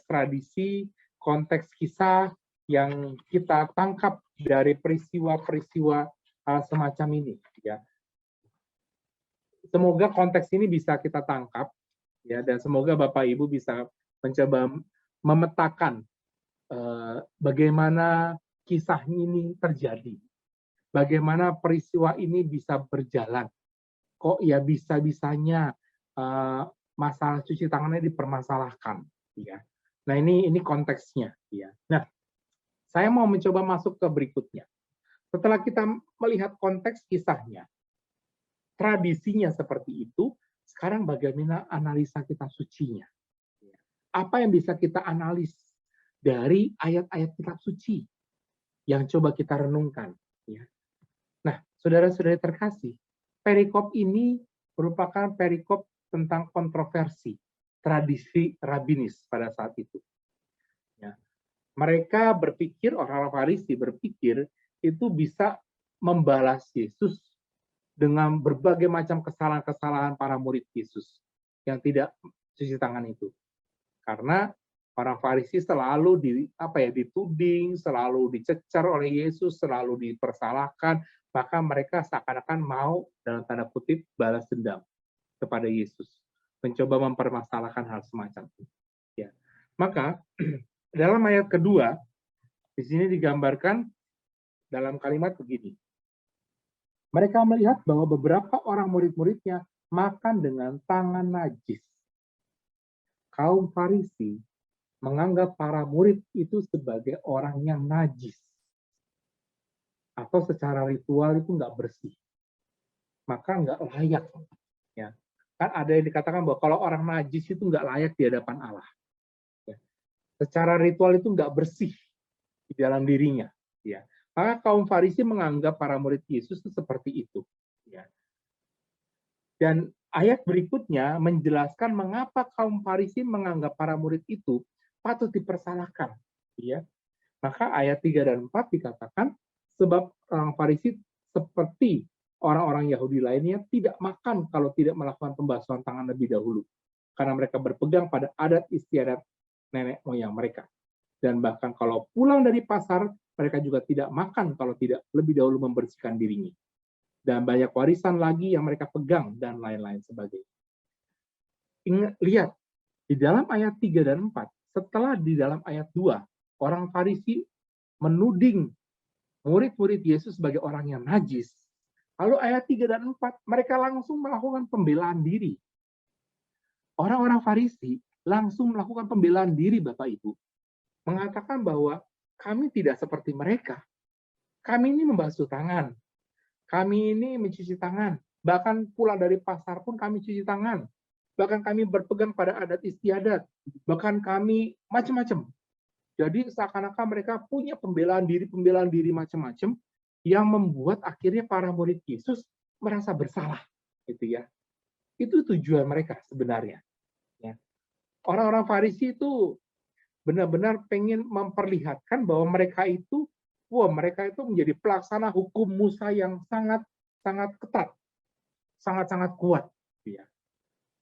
tradisi, konteks kisah yang kita tangkap dari peristiwa-peristiwa semacam ini. Ya. Semoga konteks ini bisa kita tangkap, ya, dan semoga Bapak Ibu bisa mencoba memetakan bagaimana kisah ini terjadi, bagaimana peristiwa ini bisa berjalan. Kok ya bisa-bisanya masalah cuci tangannya dipermasalahkan, ya. Nah, ini konteksnya, ya. Nah, saya mau mencoba masuk ke berikutnya. Setelah kita melihat konteks kisahnya, tradisinya seperti itu, sekarang bagaimana analisa kita sucinya? Apa yang bisa kita analis dari ayat-ayat kitab suci yang coba kita renungkan? Ya. Nah, saudara-saudara terkasih, perikop ini merupakan perikop tentang kontroversi tradisi rabinis pada saat itu. Ya. Mereka berpikir, orang-orang Farisi berpikir itu bisa membalas Yesus dengan berbagai macam kesalahan-kesalahan para murid Yesus yang tidak cuci tangan itu. Karena orang Farisi selalu dituding, selalu dicecar oleh Yesus, selalu dipersalahkan, maka mereka seakan-akan mau dalam tanda kutip balas dendam kepada Yesus, mencoba mempermasalahkan hal semacam itu. Ya. Maka dalam ayat kedua di sini digambarkan dalam kalimat begini. Mereka melihat bahwa beberapa orang murid-muridnya makan dengan tangan najis. Kaum Farisi menganggap para murid itu sebagai orang yang najis. Atau secara ritual itu nggak bersih. Maka nggak layak. Ya. Kan ada yang dikatakan bahwa kalau orang najis itu nggak layak di hadapan Allah. Ya. Secara ritual itu nggak bersih di dalam dirinya. Ya. Maka kaum Farisi menganggap para murid Yesus itu seperti itu. Ya. Dan ayat berikutnya menjelaskan mengapa kaum Farisi menganggap para murid itu patut dipersalahkan. Ya. Maka ayat 3 dan 4 dikatakan, sebab orang Farisi seperti orang-orang Yahudi lainnya tidak makan kalau tidak melakukan pembasuhan tangan lebih dahulu. Karena mereka berpegang pada adat istiadat nenek moyang mereka. Dan bahkan kalau pulang dari pasar, mereka juga tidak makan kalau tidak lebih dahulu membersihkan dirinya. Dan banyak warisan lagi yang mereka pegang, dan lain-lain sebagainya. Ingat, lihat, di dalam ayat 3 dan 4, setelah di dalam ayat 2, orang Farisi menuding murid-murid Yesus sebagai orang yang najis. Lalu ayat 3 dan 4, mereka langsung melakukan pembelaan diri. Orang-orang Farisi langsung melakukan pembelaan diri, Bapak Ibu. Mengatakan bahwa kami tidak seperti mereka. Kami ini membasuh tangan. Kami ini mencuci tangan. Bahkan pulang dari pasar pun kami cuci tangan. Bahkan kami berpegang pada adat istiadat. Bahkan kami macam-macam. Jadi seakan-akan mereka punya pembelaan diri macam-macam yang membuat akhirnya para murid Yesus merasa bersalah. Gitu ya. Itu tujuan mereka sebenarnya. Ya. Orang-orang Farisi itu benar-benar pengen memperlihatkan bahwa mereka itu menjadi pelaksana hukum Musa yang sangat ketat, sangat kuat, ya.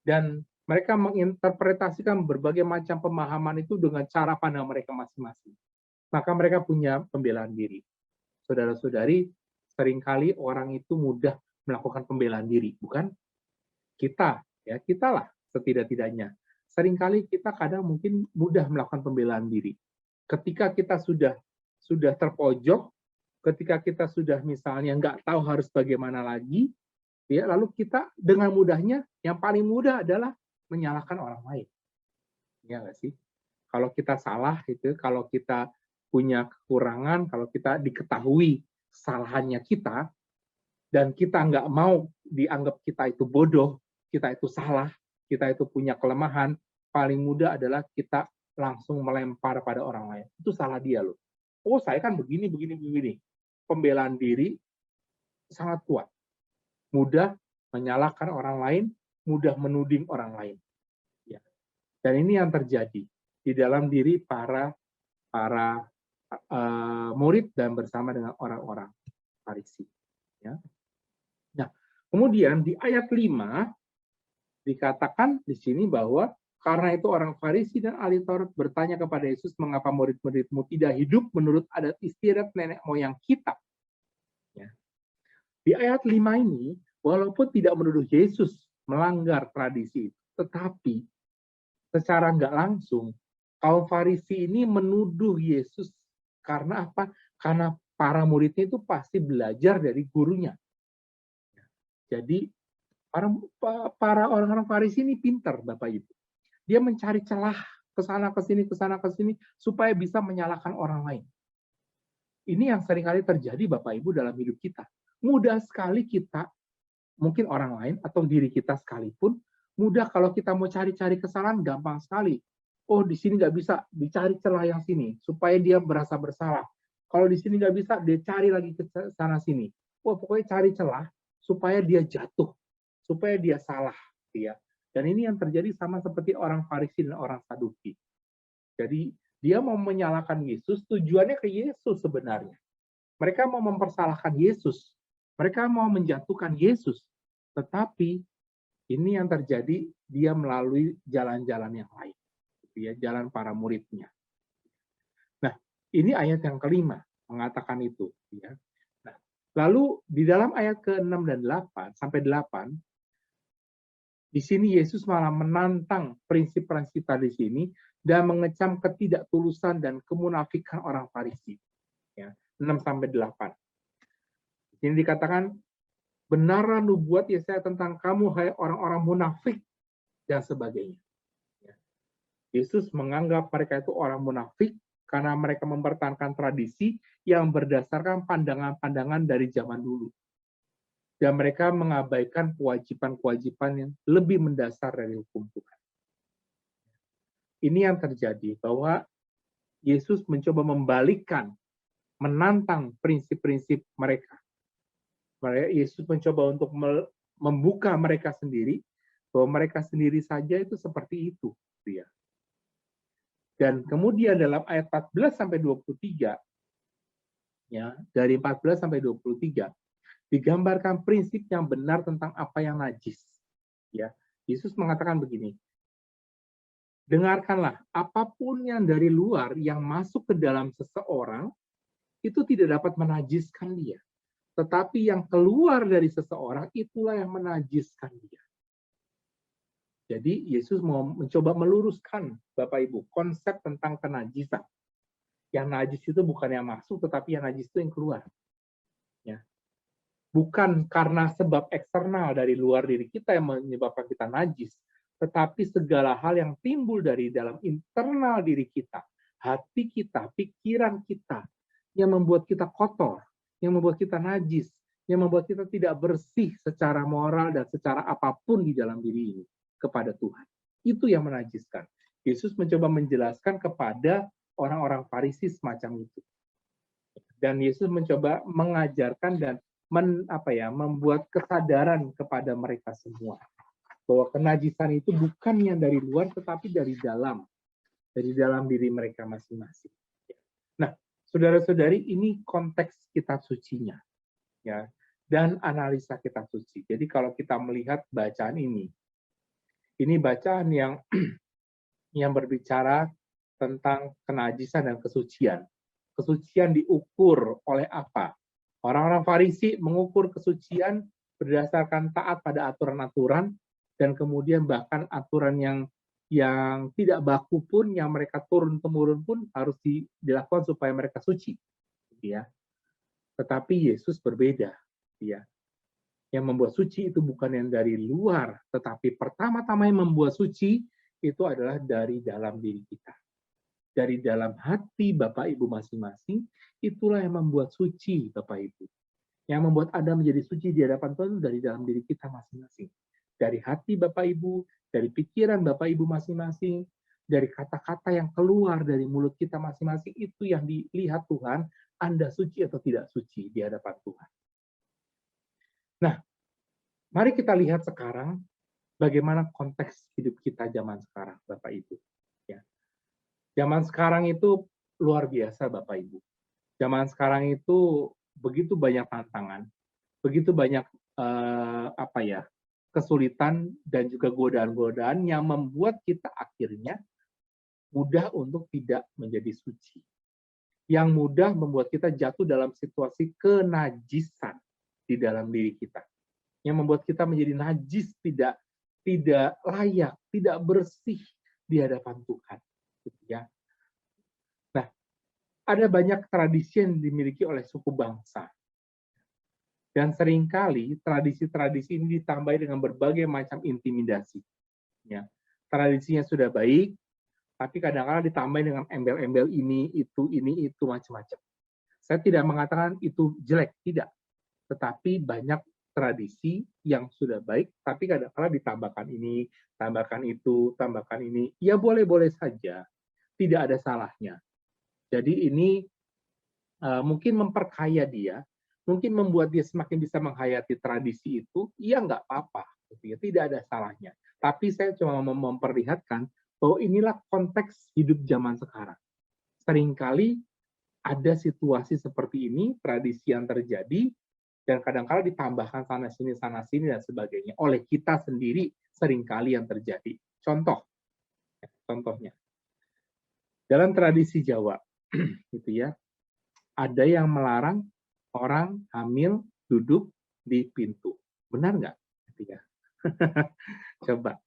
Dan mereka menginterpretasikan berbagai macam pemahaman itu dengan cara pandang mereka masing-masing. Maka mereka punya pembelaan diri. Saudara-saudari, seringkali orang itu mudah melakukan pembelaan diri, bukan? Kita lah setidak-tidaknya. Seringkali kita kadang mungkin mudah melakukan pembelaan diri. Ketika kita sudah terpojok, ketika kita sudah misalnya nggak tahu harus bagaimana lagi, ya, lalu kita dengan mudahnya, yang paling mudah adalah menyalahkan orang lain. Ya nggak sih? Kalau kita salah, kalau kita punya kekurangan, kalau kita diketahui kesalahannya kita, dan kita nggak mau dianggap kita itu bodoh, kita itu salah, kita itu punya kelemahan, paling mudah adalah kita langsung melempar pada orang lain. Itu salah dia loh. Oh, saya kan begini, begini, begini. Pembelaan diri sangat kuat. Mudah menyalahkan orang lain, mudah menuding orang lain. Ya. Dan ini yang terjadi di dalam diri para murid dan bersama dengan orang-orang Farisi. Ya. Nah, kemudian di ayat 5 dikatakan di sini bahwa karena itu orang Farisi dan ahli Taurat bertanya kepada Yesus, mengapa murid-muridmu tidak hidup menurut adat istiadat nenek moyang kita? Ya. Di ayat 5 ini, walaupun tidak menuduh Yesus melanggar tradisi, tetapi secara nggak langsung, kaum Farisi ini menuduh Yesus karena apa? Karena para muridnya itu pasti belajar dari gurunya. Jadi para orang-orang Farisi ini pintar, Bapak Ibu. Dia mencari celah ke sana ke sini supaya bisa menyalahkan orang lain. Ini yang seringkali terjadi Bapak Ibu dalam hidup kita. Mudah sekali kita, mungkin orang lain atau diri kita sekalipun, mudah kalau kita mau cari-cari kesalahan, gampang sekali. Oh, di sini nggak bisa, dicari celah yang sini supaya dia merasa bersalah. Kalau di sini nggak bisa, dia cari lagi ke sana sini. Oh, pokoknya cari celah supaya dia jatuh, supaya dia salah, ya. Dan ini yang terjadi sama seperti orang Farisi dan orang Saduki. Jadi dia mau menyalahkan Yesus, tujuannya ke Yesus sebenarnya. Mereka mau mempersalahkan Yesus, mereka mau menjatuhkan Yesus. Tetapi ini yang terjadi, dia melalui jalan-jalan yang lain, ya, jalan para muridnya. Nah, ini ayat yang kelima mengatakan itu, ya. Nah, lalu di dalam ayat ke-6 dan 8 sampai 8, di sini Yesus malah menantang prinsip-prinsip di sini dan mengecam ketidaktulusan dan kemunafikan orang Farisi. Ya, 6 sampai 8. Di sini dikatakan, benarlah nubuat Yesaya tentang kamu, hai orang-orang munafik, dan sebagainya. Ya. Yesus menganggap mereka itu orang munafik karena mereka mempertahankan tradisi yang berdasarkan pandangan-pandangan dari zaman dulu. Dan mereka mengabaikan kewajiban-kewajiban yang lebih mendasar dari hukum Tuhan. Ini yang terjadi, bahwa Yesus mencoba membalikkan, menantang prinsip-prinsip mereka. Yesus mencoba untuk membuka mereka sendiri, bahwa mereka sendiri saja itu seperti itu. Ya. Dan kemudian dalam ayat 14 sampai 23, ya, dari 14 sampai 23, digambarkan prinsip yang benar tentang apa yang najis. Ya, Yesus mengatakan begini, dengarkanlah, apapun yang dari luar yang masuk ke dalam seseorang, itu tidak dapat menajiskan dia. Tetapi yang keluar dari seseorang, itulah yang menajiskan dia. Jadi Yesus mau mencoba meluruskan, Bapak Ibu, konsep tentang kenajisan. Yang najis itu bukan yang masuk, tetapi yang najis itu yang keluar. Ya. Bukan karena sebab eksternal dari luar diri kita yang menyebabkan kita najis, tetapi segala hal yang timbul dari dalam internal diri kita, hati kita, pikiran kita, yang membuat kita kotor, yang membuat kita najis, yang membuat kita tidak bersih secara moral dan secara apapun di dalam diri ini kepada Tuhan. Itu yang menajiskan. Yesus mencoba menjelaskan kepada orang-orang Farisi semacam itu. Dan Yesus mencoba mengajarkan dan membuat kesadaran kepada mereka semua bahwa kenajisan itu bukan yang dari luar tetapi dari dalam diri mereka masing-masing. Nah, saudara-saudari, ini konteks kitab sucinya, ya, dan analisa kitab suci. Jadi kalau kita melihat bacaan ini bacaan yang berbicara tentang kenajisan dan kesucian. Kesucian diukur oleh apa? Orang-orang Farisi mengukur kesucian berdasarkan taat pada aturan-aturan, dan kemudian bahkan aturan yang tidak baku pun, yang mereka turun-temurun pun harus dilakukan supaya mereka suci. Ya. Tetapi Yesus berbeda. Ya. Yang membuat suci itu bukan yang dari luar, tetapi pertama-tama yang membuat suci itu adalah dari dalam diri kita. dari dalam hati Bapak Ibu masing-masing, itulah yang membuat suci Bapak Ibu. Yang membuat Anda menjadi suci di hadapan Tuhan dari dalam diri kita masing-masing. Dari hati Bapak Ibu, dari pikiran Bapak Ibu masing-masing, dari kata-kata yang keluar dari mulut kita masing-masing, itu yang dilihat Tuhan, Anda suci atau tidak suci di hadapan Tuhan. Nah, mari kita lihat sekarang bagaimana konteks hidup kita zaman sekarang, Bapak Ibu. Ya. Zaman sekarang itu luar biasa, Bapak Ibu. Zaman sekarang itu begitu banyak tantangan, begitu banyak kesulitan dan juga godaan-godaan yang membuat kita akhirnya mudah untuk tidak menjadi suci. Yang mudah membuat kita jatuh dalam situasi kenajisan di dalam diri kita. Yang membuat kita menjadi najis, tidak layak, tidak bersih di hadapan Tuhan. Gitu ya. Nah, ada banyak tradisi yang dimiliki oleh suku bangsa. Dan seringkali tradisi-tradisi ini ditambah dengan berbagai macam intimidasi. Ya. Tradisinya sudah baik, tapi kadang-kadang ditambah dengan embel-embel ini, itu, macam-macam. Saya tidak mengatakan itu jelek, tidak. Tetapi banyak tradisi yang sudah baik, tapi kadang-kadang ditambahkan ini, tambahkan itu, tambahkan ini. Ya boleh-boleh saja, tidak ada salahnya. Jadi ini mungkin memperkaya dia, mungkin membuat dia semakin bisa menghayati tradisi itu, ya nggak apa-apa, gitu ya, tidak ada salahnya. Tapi saya cuma memperlihatkan bahwa inilah konteks hidup zaman sekarang. Seringkali ada situasi seperti ini, tradisi yang terjadi, dan kadang-kadang ditambahkan sana-sini, dan sebagainya. Oleh kita sendiri seringkali yang terjadi. Contohnya, dalam tradisi Jawa, gitu ya, ada yang melarang orang hamil duduk di pintu. Benar nggak? Gitu ya. Coba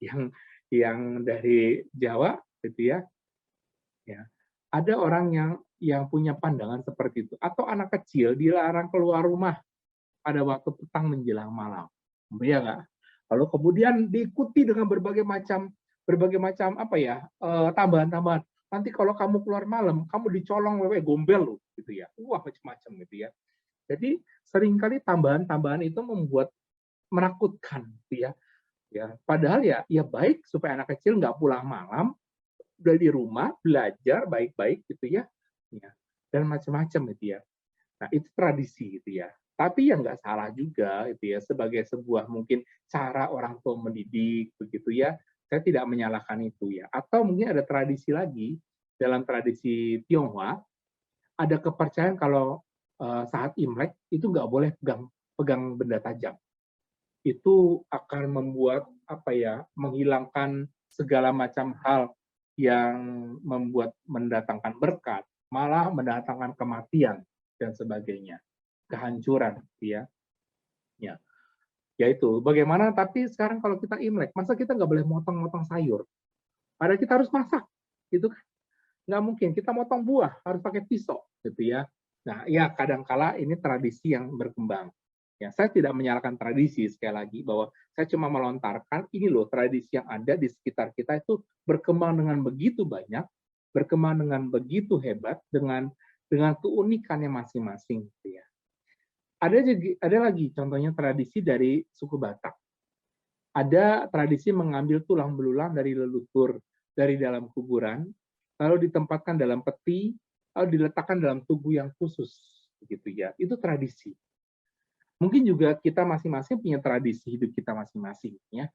yang dari Jawa, gitu ya. Ya. Ada orang yang punya pandangan seperti itu. Atau anak kecil dilarang keluar rumah pada waktu petang menjelang malam. Ya nggak? Lalu kemudian diikuti dengan berbagai macam tambahan-tambahan. Nanti kalau kamu keluar malam, kamu dicolong wewe gombel loh, gitu ya. Wah, macam-macam gitu ya. Jadi seringkali tambahan-tambahan itu membuat menakutkan, gitu ya. Ya, padahal ya baik supaya anak kecil nggak pulang malam, udah di rumah belajar baik-baik gitu ya. Dan macam-macam gitu ya. Nah, itu tradisi gitu ya. Tapi yang nggak salah juga gitu ya, sebagai sebuah mungkin cara orang tua mendidik begitu ya. Saya tidak menyalahkan itu ya. Atau mungkin ada tradisi lagi dalam tradisi Tionghoa, ada kepercayaan kalau saat Imlek itu nggak boleh pegang benda tajam. Itu akan membuat menghilangkan segala macam hal yang mendatangkan berkat, malah mendatangkan kematian dan sebagainya, kehancuran, ya. Yaitu bagaimana? Tapi sekarang kalau kita Imlek, masa kita nggak boleh motong-motong sayur? Padahal kita harus masak, gitu kan? Nggak mungkin. Kita motong buah harus pakai pisau, gitu ya. Nah, ya kadangkala ini tradisi yang berkembang. Ya, saya tidak menyalahkan tradisi sekali lagi, bahwa saya cuma melontarkan ini loh tradisi yang ada di sekitar kita itu berkembang dengan begitu banyak, berkembang dengan begitu hebat, dengan keunikannya masing-masing. Gitu ya. Ada lagi contohnya tradisi dari suku Batak. Ada tradisi mengambil tulang belulang dari leluhur dari dalam kuburan, lalu ditempatkan dalam peti, lalu diletakkan dalam tubuh yang khusus, begitu ya. Itu tradisi. Mungkin juga kita masing-masing punya tradisi hidup kita masing-masing, ya.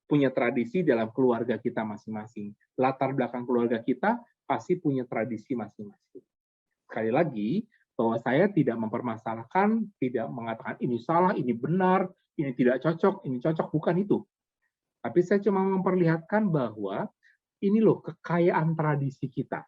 Punya tradisi dalam keluarga kita masing-masing. Latar belakang keluarga kita pasti punya tradisi masing-masing. Sekali lagi, bahwa saya tidak mempermasalahkan, tidak mengatakan ini salah, ini benar, ini tidak cocok, ini cocok, bukan itu. Tapi saya cuma memperlihatkan bahwa ini loh kekayaan tradisi kita.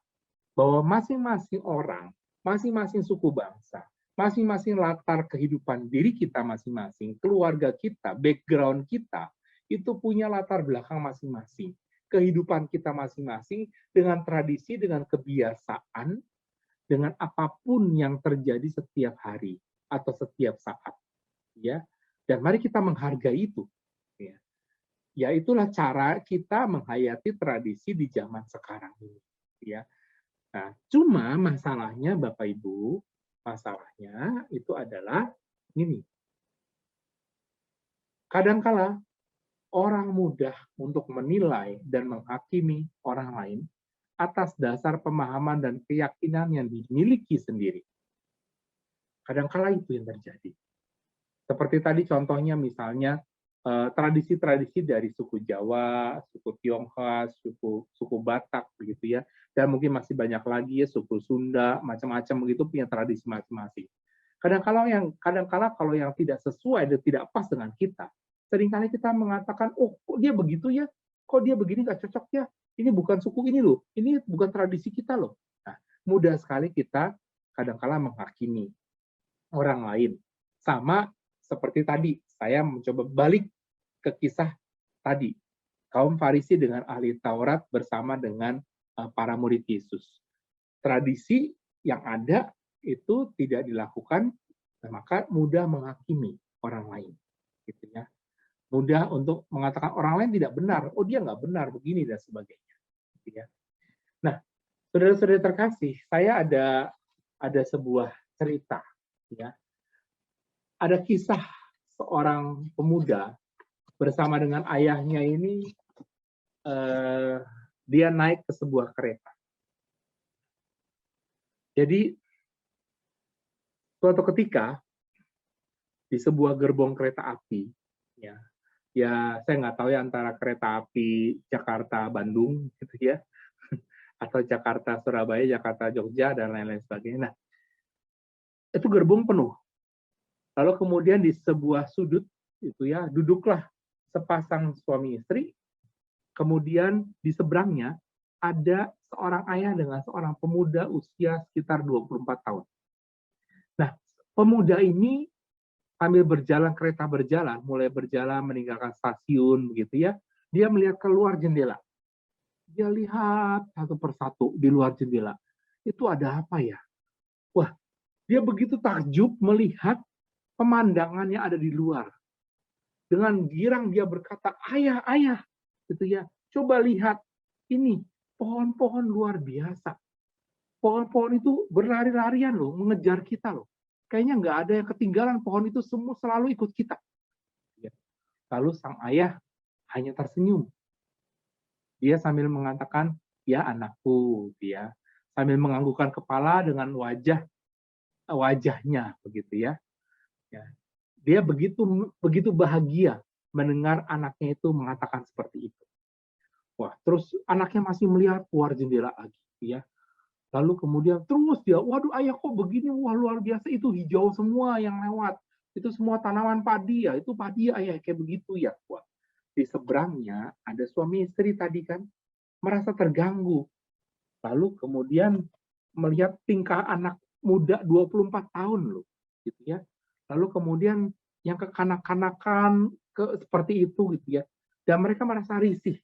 Bahwa masing-masing orang, masing-masing suku bangsa, masing-masing latar kehidupan diri kita masing-masing, keluarga kita, background kita, itu punya latar belakang masing-masing. Kehidupan kita masing-masing dengan tradisi, dengan kebiasaan, dengan apapun yang terjadi setiap hari atau setiap saat. Ya. Dan mari kita menghargai itu. Ya, itulah cara kita menghayati tradisi di zaman sekarang ini. Ya. Nah, cuma masalahnya Bapak Ibu, masalahnya itu adalah ini. Kadangkala orang mudah untuk menilai dan menghakimi orang lain atas dasar pemahaman dan keyakinan yang dimiliki sendiri. Kadangkala itu yang terjadi. Seperti tadi contohnya misalnya tradisi-tradisi dari suku Jawa, suku Tionghoa, suku Batak begitu ya, dan mungkin masih banyak lagi ya suku Sunda, macam-macam begitu punya tradisi masing-masing. Kadangkala kalau yang tidak sesuai dan tidak pas dengan kita, seringkali kita mengatakan, oh kok dia begitu ya, kok dia begini nggak cocok ya, ini bukan suku ini loh, ini bukan tradisi kita loh. Nah, mudah sekali kita kadangkala menghakimi orang lain. Sama seperti tadi, saya mencoba balik ke kisah tadi. Kaum Farisi dengan ahli Taurat bersama dengan para murid Yesus. Tradisi yang ada itu tidak dilakukan, maka mudah menghakimi orang lain. Gitu ya. Mudah untuk mengatakan orang lain tidak benar. Oh dia nggak benar, begini dan sebagainya. Gitu ya. Nah, saudara-saudara terkasih, saya ada sebuah cerita. Ya. Ada kisah seorang pemuda bersama dengan ayahnya ini, dia naik ke sebuah kereta. Jadi suatu ketika di sebuah gerbong kereta api, ya saya nggak tahu ya antara kereta api Jakarta Bandung gitu ya, atau Jakarta Surabaya, Jakarta Jogja dan lain-lain sebagainya. Nah, itu gerbong penuh. Lalu kemudian di sebuah sudut itu ya duduklah sepasang suami istri. Kemudian di seberangnya ada seorang ayah dengan seorang pemuda usia sekitar 24 tahun. Nah, pemuda ini sambil berjalan, kereta berjalan, mulai berjalan meninggalkan stasiun begitu ya, dia melihat keluar jendela. Dia lihat satu persatu di luar jendela. Itu ada apa ya? Wah, dia begitu takjub melihat pemandangannya ada di luar. Dengan girang dia berkata, ayah, ayah, gitu ya. Coba lihat ini pohon-pohon luar biasa. Pohon-pohon itu berlari-larian loh, mengejar kita loh. Kayaknya nggak ada yang ketinggalan, pohon itu semua selalu ikut kita. Lalu sang ayah hanya tersenyum. Dia sambil mengatakan, ya anakku, dia sambil menganggukkan kepala dengan wajahnya begitu ya. Dia begitu bahagia mendengar anaknya itu mengatakan seperti itu. Wah, terus anaknya masih melihat keluar jendela lagi, ya. Lalu kemudian terus dia, waduh ayah kok begini, wah luar biasa, itu hijau semua yang lewat, itu semua tanaman padi ya, itu padi ayah kayak begitu ya. Wah, di seberangnya ada suami istri tadi kan merasa terganggu. Lalu kemudian melihat tingkah anak muda 24 tahun loh, gitu ya. Lalu kemudian yang kekanak-kanakan seperti itu gitu ya. Dan mereka merasa risih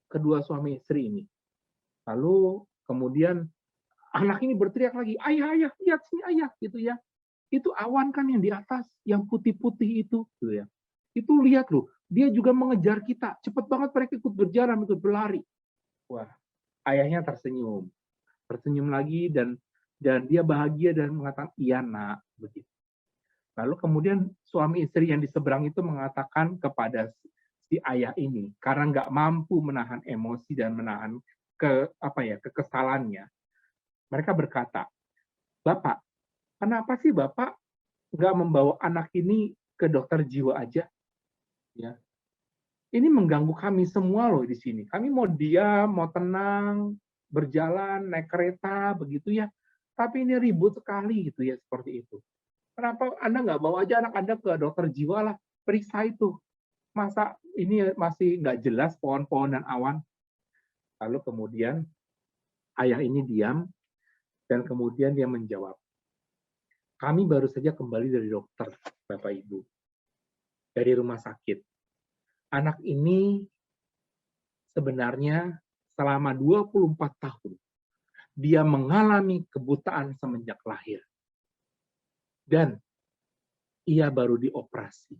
kedua suami istri ini. Lalu kemudian anak ini berteriak lagi, ayah, ayah, lihat sini ayah, gitu ya. Itu awan kan yang di atas, yang putih-putih itu, gitu ya. Itu lihat loh, dia juga mengejar kita. Cepat banget mereka ikut berjalan, ikut berlari. Wah, ayahnya tersenyum. Tersenyum lagi dan dia bahagia dan mengatakan, iya nak, begitu. Lalu kemudian suami istri yang di seberang itu mengatakan kepada si ayah ini, karena nggak mampu menahan emosi dan menahan kekesalannya, mereka berkata, Bapak, kenapa sih Bapak nggak membawa anak ini ke dokter jiwa aja? Ya, ini mengganggu kami semua loh di sini. Kami mau diam, mau tenang, berjalan, naik kereta, begitu ya. Tapi ini ribut sekali gitu ya, seperti itu. Kenapa Anda nggak bawa aja anak Anda ke dokter jiwa lah, periksa itu. Masa ini masih nggak jelas pohon-pohon dan awan? Lalu kemudian ayah ini diam, dan kemudian dia menjawab, kami baru saja kembali dari dokter, Bapak Ibu. Dari rumah sakit. Anak ini sebenarnya selama 24 tahun, dia mengalami kebutaan semenjak lahir. Dan ia baru dioperasi.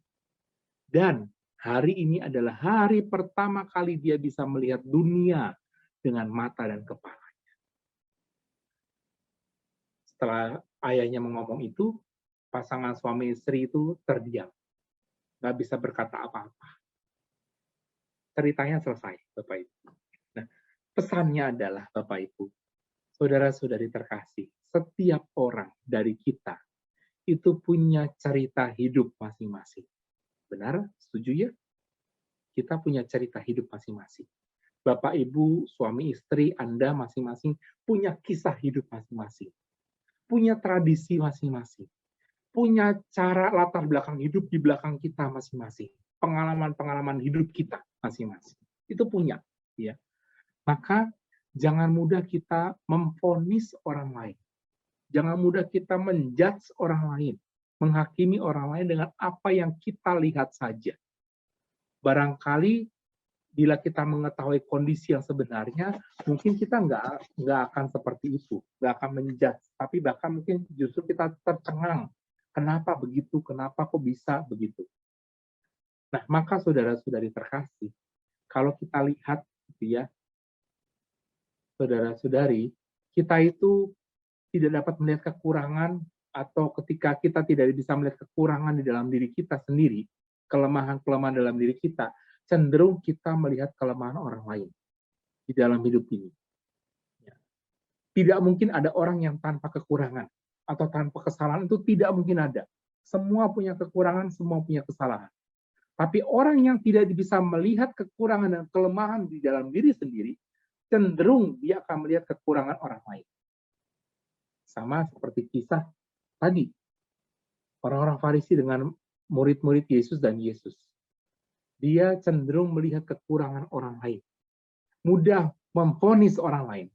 Dan hari ini adalah hari pertama kali dia bisa melihat dunia dengan mata dan kepalanya. Setelah ayahnya ngomong itu, pasangan suami istri itu terdiam, nggak bisa berkata apa-apa. Ceritanya selesai, Bapak Ibu. Nah, pesannya adalah, Bapak Ibu, saudara-saudari terkasih, setiap orang dari kita itu punya cerita hidup masing-masing. Benar? Setuju ya? Kita punya cerita hidup masing-masing. Bapak, Ibu, suami, istri, Anda masing-masing punya kisah hidup masing-masing. Punya tradisi masing-masing. Punya cara latar belakang hidup di belakang kita masing-masing. Pengalaman-pengalaman hidup kita masing-masing. Itu punya. Ya. Maka jangan mudah kita memvonis orang lain. Jangan mudah kita menjudge orang lain. Menghakimi orang lain dengan apa yang kita lihat saja. Barangkali bila kita mengetahui kondisi yang sebenarnya, mungkin kita nggak akan seperti itu, nggak akan menjudge, tapi bahkan mungkin justru kita tercengang. Kenapa begitu? Kenapa kok bisa begitu? Nah, maka saudara-saudari terkasih, kalau kita lihat, gitu ya, saudara-saudari, kita itu tidak dapat melihat kekurangan, atau ketika kita tidak bisa melihat kekurangan di dalam diri kita sendiri, kelemahan-kelemahan dalam diri kita, cenderung kita melihat kelemahan orang lain di dalam hidup ini. Tidak mungkin ada orang yang tanpa kekurangan atau tanpa kesalahan, itu tidak mungkin ada. Semua punya kekurangan, semua punya kesalahan. Tapi orang yang tidak bisa melihat kekurangan dan kelemahan di dalam diri sendiri, cenderung dia akan melihat kekurangan orang lain. Sama seperti kisah tadi, orang-orang Farisi dengan murid-murid Yesus dan Yesus. Dia cenderung melihat kekurangan orang lain. Mudah memvonis orang lain.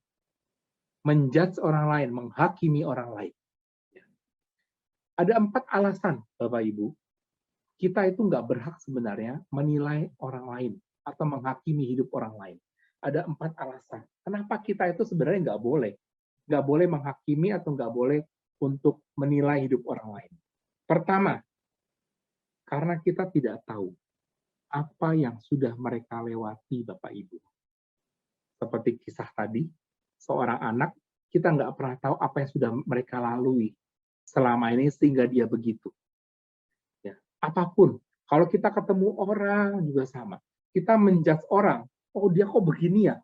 Menjudge orang lain, menghakimi orang lain. Ada 4 alasan, Bapak Ibu. Kita itu nggak berhak sebenarnya menilai orang lain atau menghakimi hidup orang lain. Ada 4 alasan. Kenapa kita itu sebenarnya nggak boleh? Nggak boleh menghakimi atau nggak boleh untuk menilai hidup orang lain. Pertama, karena kita tidak tahu apa yang sudah mereka lewati, Bapak Ibu. Seperti kisah tadi, seorang anak, kita nggak pernah tahu apa yang sudah mereka lalui selama ini sehingga dia begitu. Ya, apapun, kalau kita ketemu orang juga sama. Kita menjudge orang, oh dia kok begini ya?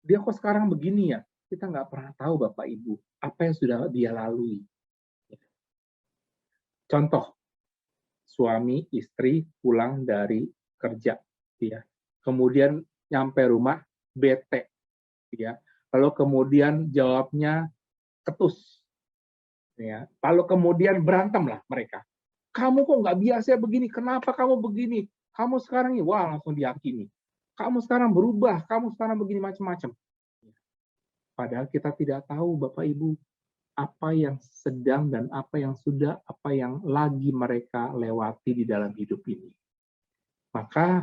Dia kok sekarang begini ya? Kita nggak pernah tahu, Bapak Ibu, apa yang sudah dia lalui. Contoh, suami istri pulang dari kerja, ya. Kemudian nyampe rumah bete, ya. Lalu kemudian jawabnya ketus, ya. Lalu kemudian berantemlah mereka. Kamu kok nggak biasa begini? Kenapa kamu begini? Kamu sekarang ini, wah langsung dihakimi. Kamu sekarang berubah, kamu sekarang begini macam-macam. Padahal kita tidak tahu, Bapak Ibu, apa yang sedang dan apa yang sudah, apa yang lagi mereka lewati di dalam hidup ini. Maka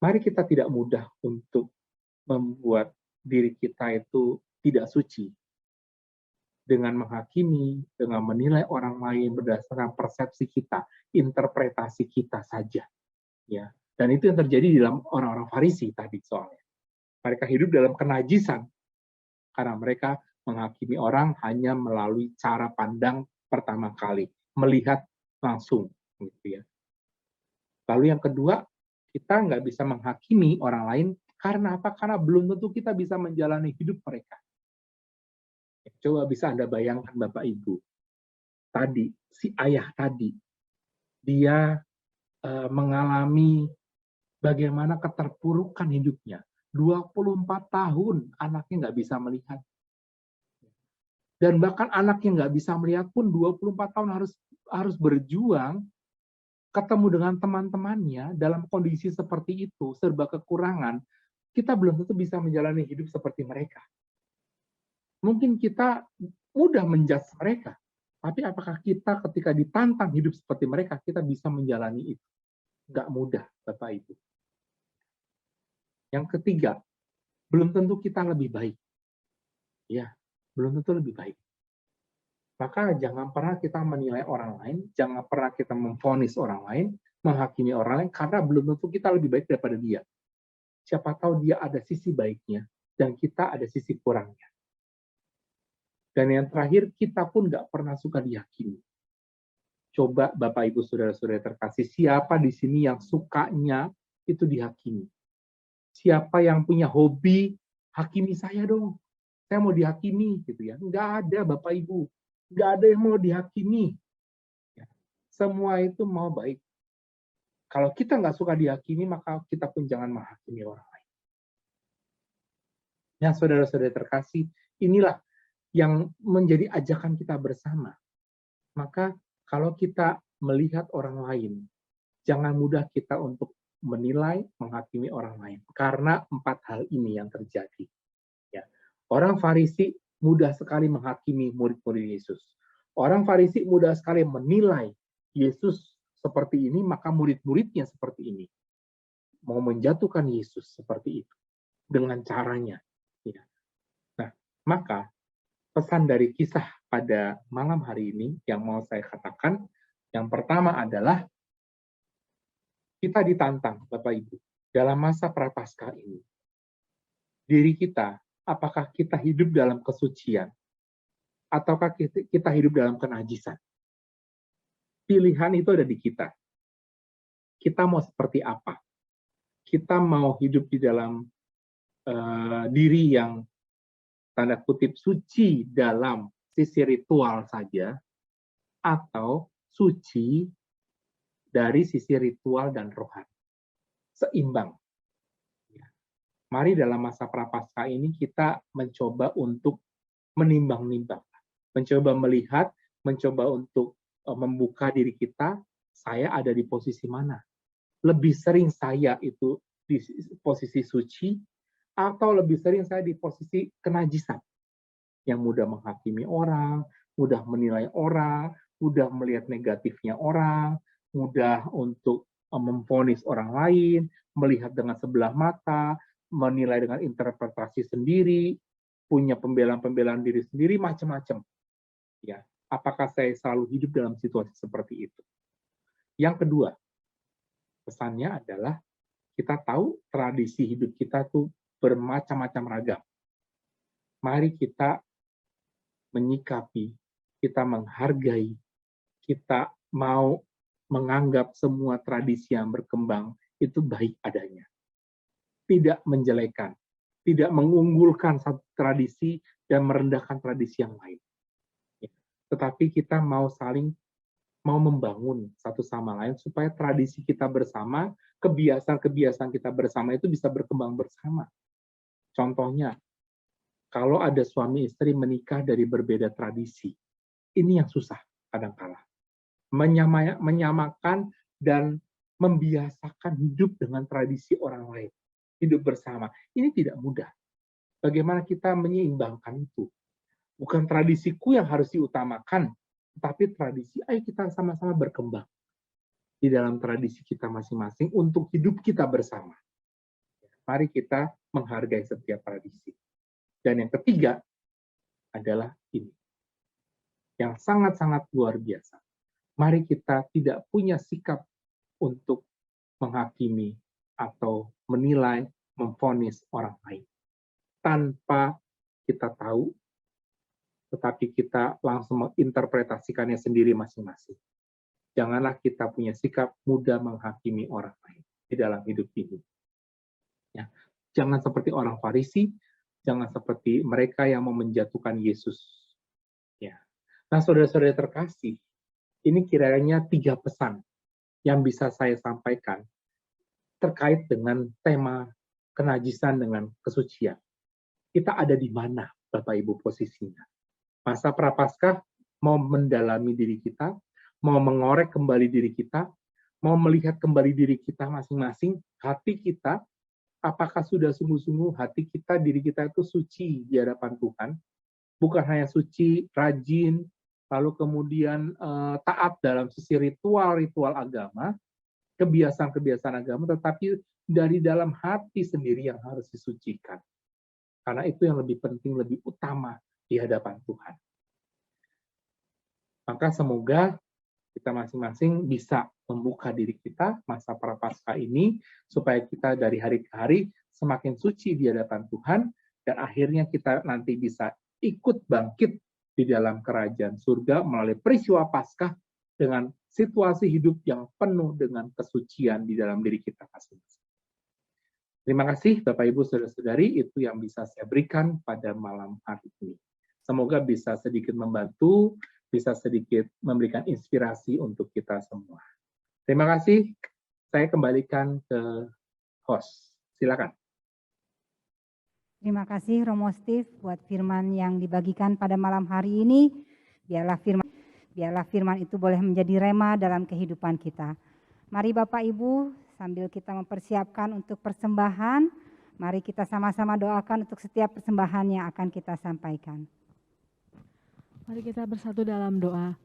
mari kita tidak mudah untuk membuat diri kita itu tidak suci dengan menghakimi, dengan menilai orang lain berdasarkan persepsi kita, interpretasi kita saja. Ya, dan itu yang terjadi di dalam orang-orang Farisi tadi soalnya. Mereka hidup dalam kenajisan karena mereka menghakimi orang hanya melalui cara pandang pertama kali, melihat langsung, gitu ya. Lalu yang kedua, kita nggak bisa menghakimi orang lain karena apa? Karena belum tentu kita bisa menjalani hidup mereka. Coba bisa Anda bayangkan, Bapak Ibu, tadi si ayah tadi, dia mengalami bagaimana keterpurukan hidupnya. 24 tahun anaknya nggak bisa melihat. Dan bahkan anak yang nggak bisa melihat pun 24 tahun harus berjuang ketemu dengan teman-temannya dalam kondisi seperti itu, serba kekurangan. Kita belum tentu bisa menjalani hidup seperti mereka. Mungkin kita mudah menjudge mereka, tapi apakah kita ketika ditantang hidup seperti mereka, kita bisa menjalani itu? Nggak mudah, Bapak Ibu. Yang ketiga, belum tentu kita lebih baik. Ya, belum tentu lebih baik. Maka jangan pernah kita menilai orang lain, jangan pernah kita memvonis orang lain, menghakimi orang lain, karena belum tentu kita lebih baik daripada dia. Siapa tahu dia ada sisi baiknya, dan kita ada sisi kurangnya. Dan yang terakhir, kita pun nggak pernah suka dihakimi. Coba Bapak Ibu Saudara-saudara terkasih, siapa di sini yang sukanya itu dihakimi? Siapa yang punya hobi, hakimi saya dong, saya mau dihakimi, gitu ya. Nggak ada Bapak Ibu, nggak ada yang mau dihakimi. Ya. Semua itu mau baik. Kalau kita nggak suka dihakimi, maka kita pun jangan menghakimi orang lain. Ya, saudara-saudara terkasih, inilah yang menjadi ajakan kita bersama. Maka kalau kita melihat orang lain, jangan mudah kita untuk menilai, menghakimi orang lain. Karena 4 hal ini yang terjadi. Ya. Orang Farisi mudah sekali menghakimi murid-murid Yesus. Orang Farisi mudah sekali menilai Yesus seperti ini, maka murid-muridnya seperti ini. Mau menjatuhkan Yesus seperti itu. Dengan caranya. Ya. Nah, maka pesan dari kisah pada malam hari ini yang mau saya katakan, yang pertama adalah kita ditantang, Bapak Ibu, dalam masa prapaskah ini. Diri kita, apakah kita hidup dalam kesucian, ataukah kita hidup dalam kenajisan? Pilihan itu ada di kita. Kita mau seperti apa? Kita mau hidup di dalam diri yang tanda kutip suci dalam sisi ritual saja, atau suci dari sisi ritual dan rohani. Seimbang. Mari dalam masa prapaskah ini kita mencoba untuk menimbang-nimbang. Mencoba melihat, mencoba untuk membuka diri kita, saya ada di posisi mana? Lebih sering saya itu di posisi suci, atau lebih sering saya di posisi kenajisan? Yang mudah menghakimi orang, mudah menilai orang, mudah melihat negatifnya orang, mudah untuk memvonis orang lain, melihat dengan sebelah mata, menilai dengan interpretasi sendiri, punya pembelaan-pembelaan diri sendiri, macam-macam. Ya, apakah saya selalu hidup dalam situasi seperti itu? Yang kedua, pesannya adalah kita tahu tradisi hidup kita tuh bermacam-macam ragam. Mari kita menyikapi, kita menghargai, kita mau menganggap semua tradisi yang berkembang itu baik adanya. Tidak menjelekan, tidak mengunggulkan satu tradisi dan merendahkan tradisi yang lain. Tetapi kita mau saling membangun satu sama lain supaya tradisi kita bersama, kebiasaan-kebiasaan kita bersama itu bisa berkembang bersama. Contohnya, kalau ada suami istri menikah dari berbeda tradisi, ini yang susah kadang-kala. Menyamakan dan membiasakan hidup dengan tradisi orang lain. Hidup bersama. Ini tidak mudah. Bagaimana kita menyeimbangkan itu? Bukan tradisiku yang harus diutamakan, tapi tradisi, ayo kita sama-sama berkembang di dalam tradisi kita masing-masing untuk hidup kita bersama. Mari kita menghargai setiap tradisi. Dan yang ketiga adalah ini, yang sangat-sangat luar biasa. Mari kita tidak punya sikap untuk menghakimi atau menilai, memvonis orang lain. Tanpa kita tahu, tetapi kita langsung menginterpretasikannya sendiri masing-masing. Janganlah kita punya sikap mudah menghakimi orang lain di dalam hidup ini. Ya. Jangan seperti orang Farisi, jangan seperti mereka yang mau menjatuhkan Yesus. Ya. Nah, saudara-saudara terkasih, ini kiranya 3 pesan yang bisa saya sampaikan terkait dengan tema kenajisan dengan kesucian. Kita ada di mana, Bapak Ibu, posisinya? Masa prapaskah mau mendalami diri kita, mau mengorek kembali diri kita, mau melihat kembali diri kita masing-masing, hati kita, apakah sudah sungguh-sungguh hati kita, diri kita itu suci di hadapan Tuhan, bukan hanya suci, rajin, lalu kemudian taat dalam sisi ritual-ritual agama, kebiasaan-kebiasaan agama, tetapi dari dalam hati sendiri yang harus disucikan. Karena itu yang lebih penting, lebih utama di hadapan Tuhan. Maka semoga kita masing-masing bisa membuka diri kita masa prapaskah ini, supaya kita dari hari ke hari semakin suci di hadapan Tuhan, dan akhirnya kita nanti bisa ikut bangkit di dalam kerajaan surga melalui peristiwa Paskah dengan situasi hidup yang penuh dengan kesucian di dalam diri kita masing-masing. Terima kasih Bapak Ibu Saudara-saudari, itu yang bisa saya berikan pada malam hari ini. Semoga bisa sedikit membantu, bisa sedikit memberikan inspirasi untuk kita semua. Terima kasih, saya kembalikan ke host. Silakan. Terima kasih Romo Steve buat firman yang dibagikan pada malam hari ini. Biarlah firman itu boleh menjadi rema dalam kehidupan kita. Mari Bapak Ibu, sambil kita mempersiapkan untuk persembahan, mari kita sama-sama doakan untuk setiap persembahan yang akan kita sampaikan. Mari kita bersatu dalam doa.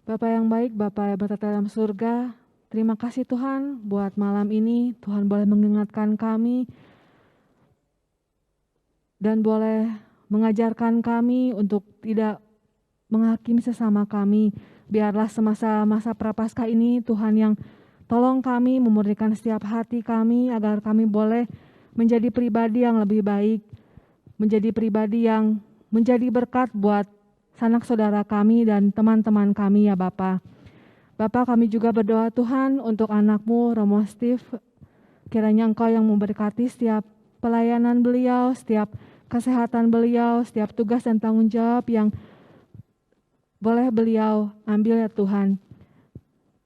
Bapa yang baik, Bapa yang bertata dalam surga, terima kasih Tuhan buat malam ini. Tuhan boleh mengingatkan kami dan boleh mengajarkan kami untuk tidak menghakimi sesama kami. Biarlah semasa masa Prapaskah ini Tuhan yang tolong kami memurnikan setiap hati kami agar kami boleh menjadi pribadi yang lebih baik, menjadi pribadi yang menjadi berkat buat sanak saudara kami dan teman-teman kami ya Bapa. Bapa, kami juga berdoa Tuhan untuk anak-Mu Romo Steve, kiranya Engkau yang memberkati setiap pelayanan beliau, setiap kesehatan beliau, setiap tugas dan tanggung jawab yang boleh beliau ambil ya Tuhan.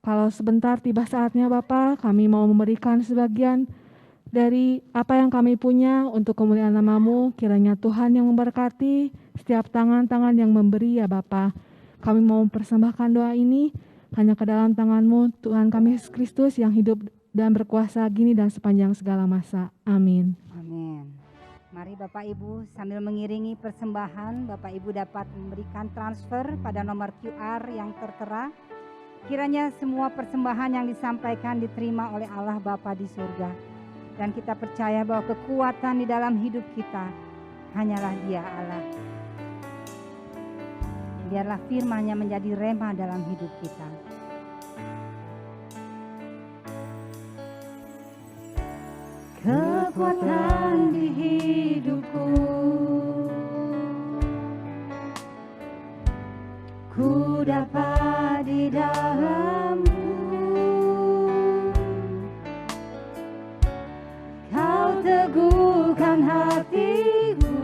Kalau sebentar tiba saatnya Bapa, kami mau memberikan sebagian dari apa yang kami punya untuk kemuliaan nama-Mu. Kiranya Tuhan yang memberkati setiap tangan-tangan yang memberi ya Bapa. Kami mau mempersembahkan doa ini hanya ke dalam tangan-Mu, Tuhan kami Yesus Kristus yang hidup dan berkuasa gini dan sepanjang segala masa. Amin. Amin. Mari Bapak Ibu sambil mengiringi persembahan, Bapak Ibu dapat memberikan transfer pada nomor QR yang tertera. Kiranya semua persembahan yang disampaikan diterima oleh Allah Bapa di surga. Dan kita percaya bahwa kekuatan di dalam hidup kita hanyalah Dia Allah. Biarlah firman-Nya menjadi rema dalam hidup kita. Kekuatan di hidupku, ku dapat di dalam-Mu. Kau teguhkan hatiku,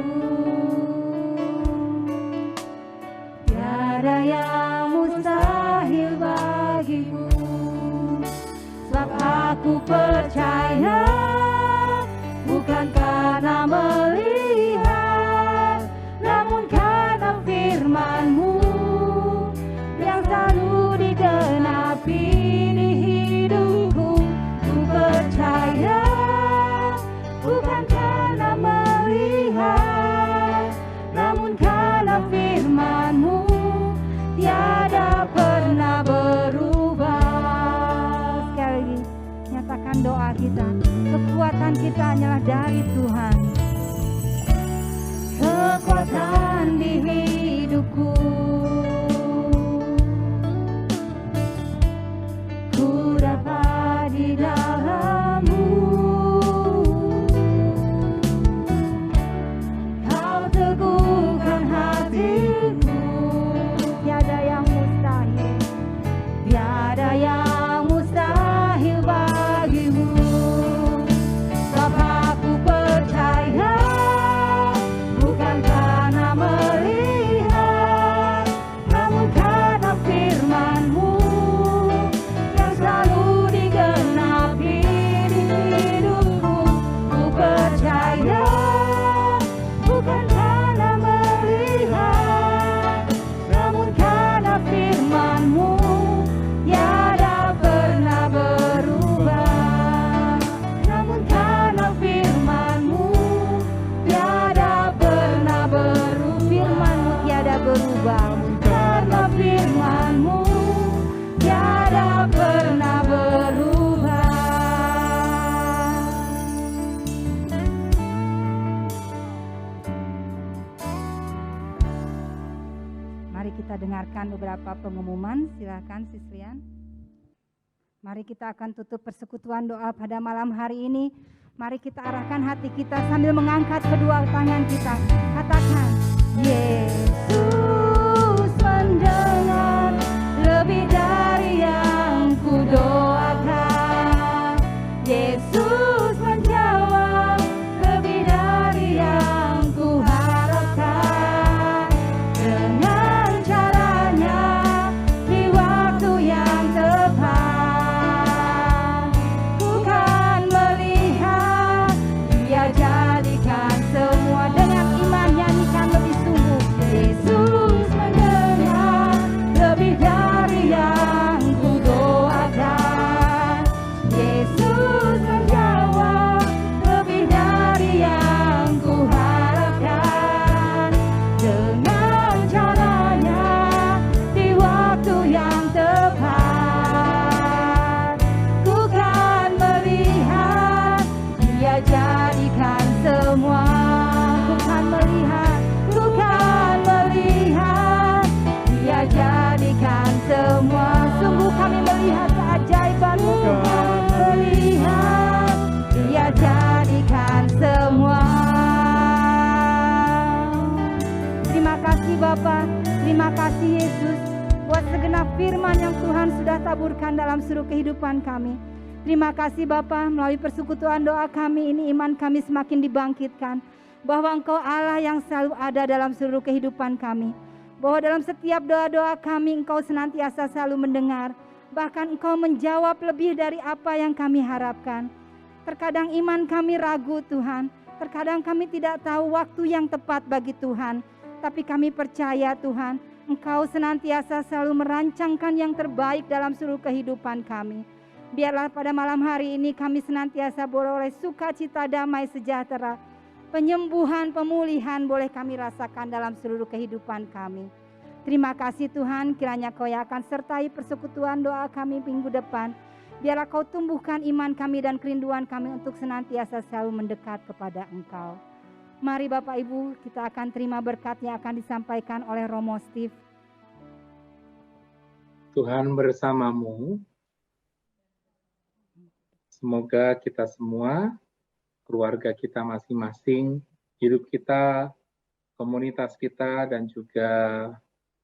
tiada yang mustahil bagimu. Sebab aku percaya, bukan karena melihat, namun karena firman-Mu yang selalu digenapi di hidupku. Ku percaya, bukan karena melihat, namun karena firman-Mu tiada pernah berubah. Sekali lagi, nyatakan doa kita. Kekuatan kita hanyalah dari Tuhan. Kekuatan di hidupku, ku dapat di dalam-Mu. Kau teguhkan hatiku, tiada yang mustahil, tiada yang mustahil bagimu. Aku percaya, bukan karena melihat, namun karena firman-Mu yang selalu digenapi di hidupku. Ku percaya, bukan karena melihat, namun karena firman-Mu tiada pernah berubah. Namun karena firman-Mu tiada pernah berubah. Firman-Mu tiada berubah. Karena firman-Mu tiada pernah berubah. Mari kita dengarkan beberapa pengumuman. Silakan Sislian. Mari kita akan tutup persekutuan doa pada malam hari ini. Mari kita arahkan hati kita sambil mengangkat kedua tangan kita. Katakan, Yesus mendengar lebih dari yang kudoakan. Yesus menjawab lebih dari yang kuharapkan. Dengan caranya di waktu yang tepat, ku kan melihat Dia jadikan semua. Dengan iman nyanyikan lebih sungguh. Yesus mendengar lebih dari yang kudoakan. Yesus menjawab lebih dari yang kuharapkan. Dengan caranya di waktu yang tepat, ku kan melihat Dia jadikan semua. Ku kan melihat Dia jadikan semua. Sungguh kami melihat keajaiban-Mu, Tuhan. Melihat Dia jadikan semua. Terima kasih Bapa, terima kasih Yesus buat segenap firman yang Tuhan sudah taburkan dalam seluruh kehidupan kami. Terima kasih Bapa, melalui persekutuan doa kami ini iman kami semakin dibangkitkan, bahwa Engkau Allah yang selalu ada dalam seluruh kehidupan kami. Bahwa dalam setiap doa-doa kami Engkau senantiasa selalu mendengar, bahkan Engkau menjawab lebih dari apa yang kami harapkan. Terkadang iman kami ragu Tuhan, terkadang kami tidak tahu waktu yang tepat bagi Tuhan. Tapi kami percaya Tuhan, Engkau senantiasa selalu merancangkan yang terbaik dalam seluruh kehidupan kami. Biarlah pada malam hari ini kami senantiasa beroleh sukacita, damai, sejahtera, penyembuhan, pemulihan boleh kami rasakan dalam seluruh kehidupan kami. Terima kasih Tuhan, kiranya Kau yang akan sertai persekutuan doa kami minggu depan. Biarlah Kau tumbuhkan iman kami dan kerinduan kami untuk senantiasa selalu mendekat kepada Engkau. Mari Bapak Ibu, kita akan terima berkat yang akan disampaikan oleh Romo Steve. Tuhan bersamamu. Semoga kita semua, keluarga kita masing-masing, hidup kita, komunitas kita, dan juga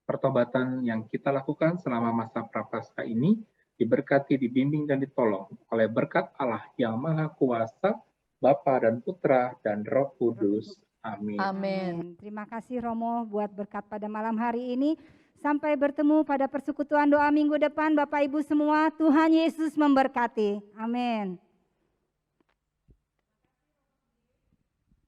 pertobatan yang kita lakukan selama masa Prapaskah ini diberkati, dibimbing, dan ditolong oleh berkat Allah yang Maha Kuasa, Bapa dan Putra dan Roh Kudus. Amin. Amin. Terima kasih Romo buat berkat pada malam hari ini. Sampai bertemu pada persekutuan doa minggu depan Bapak Ibu semua. Tuhan Yesus memberkati. Amin.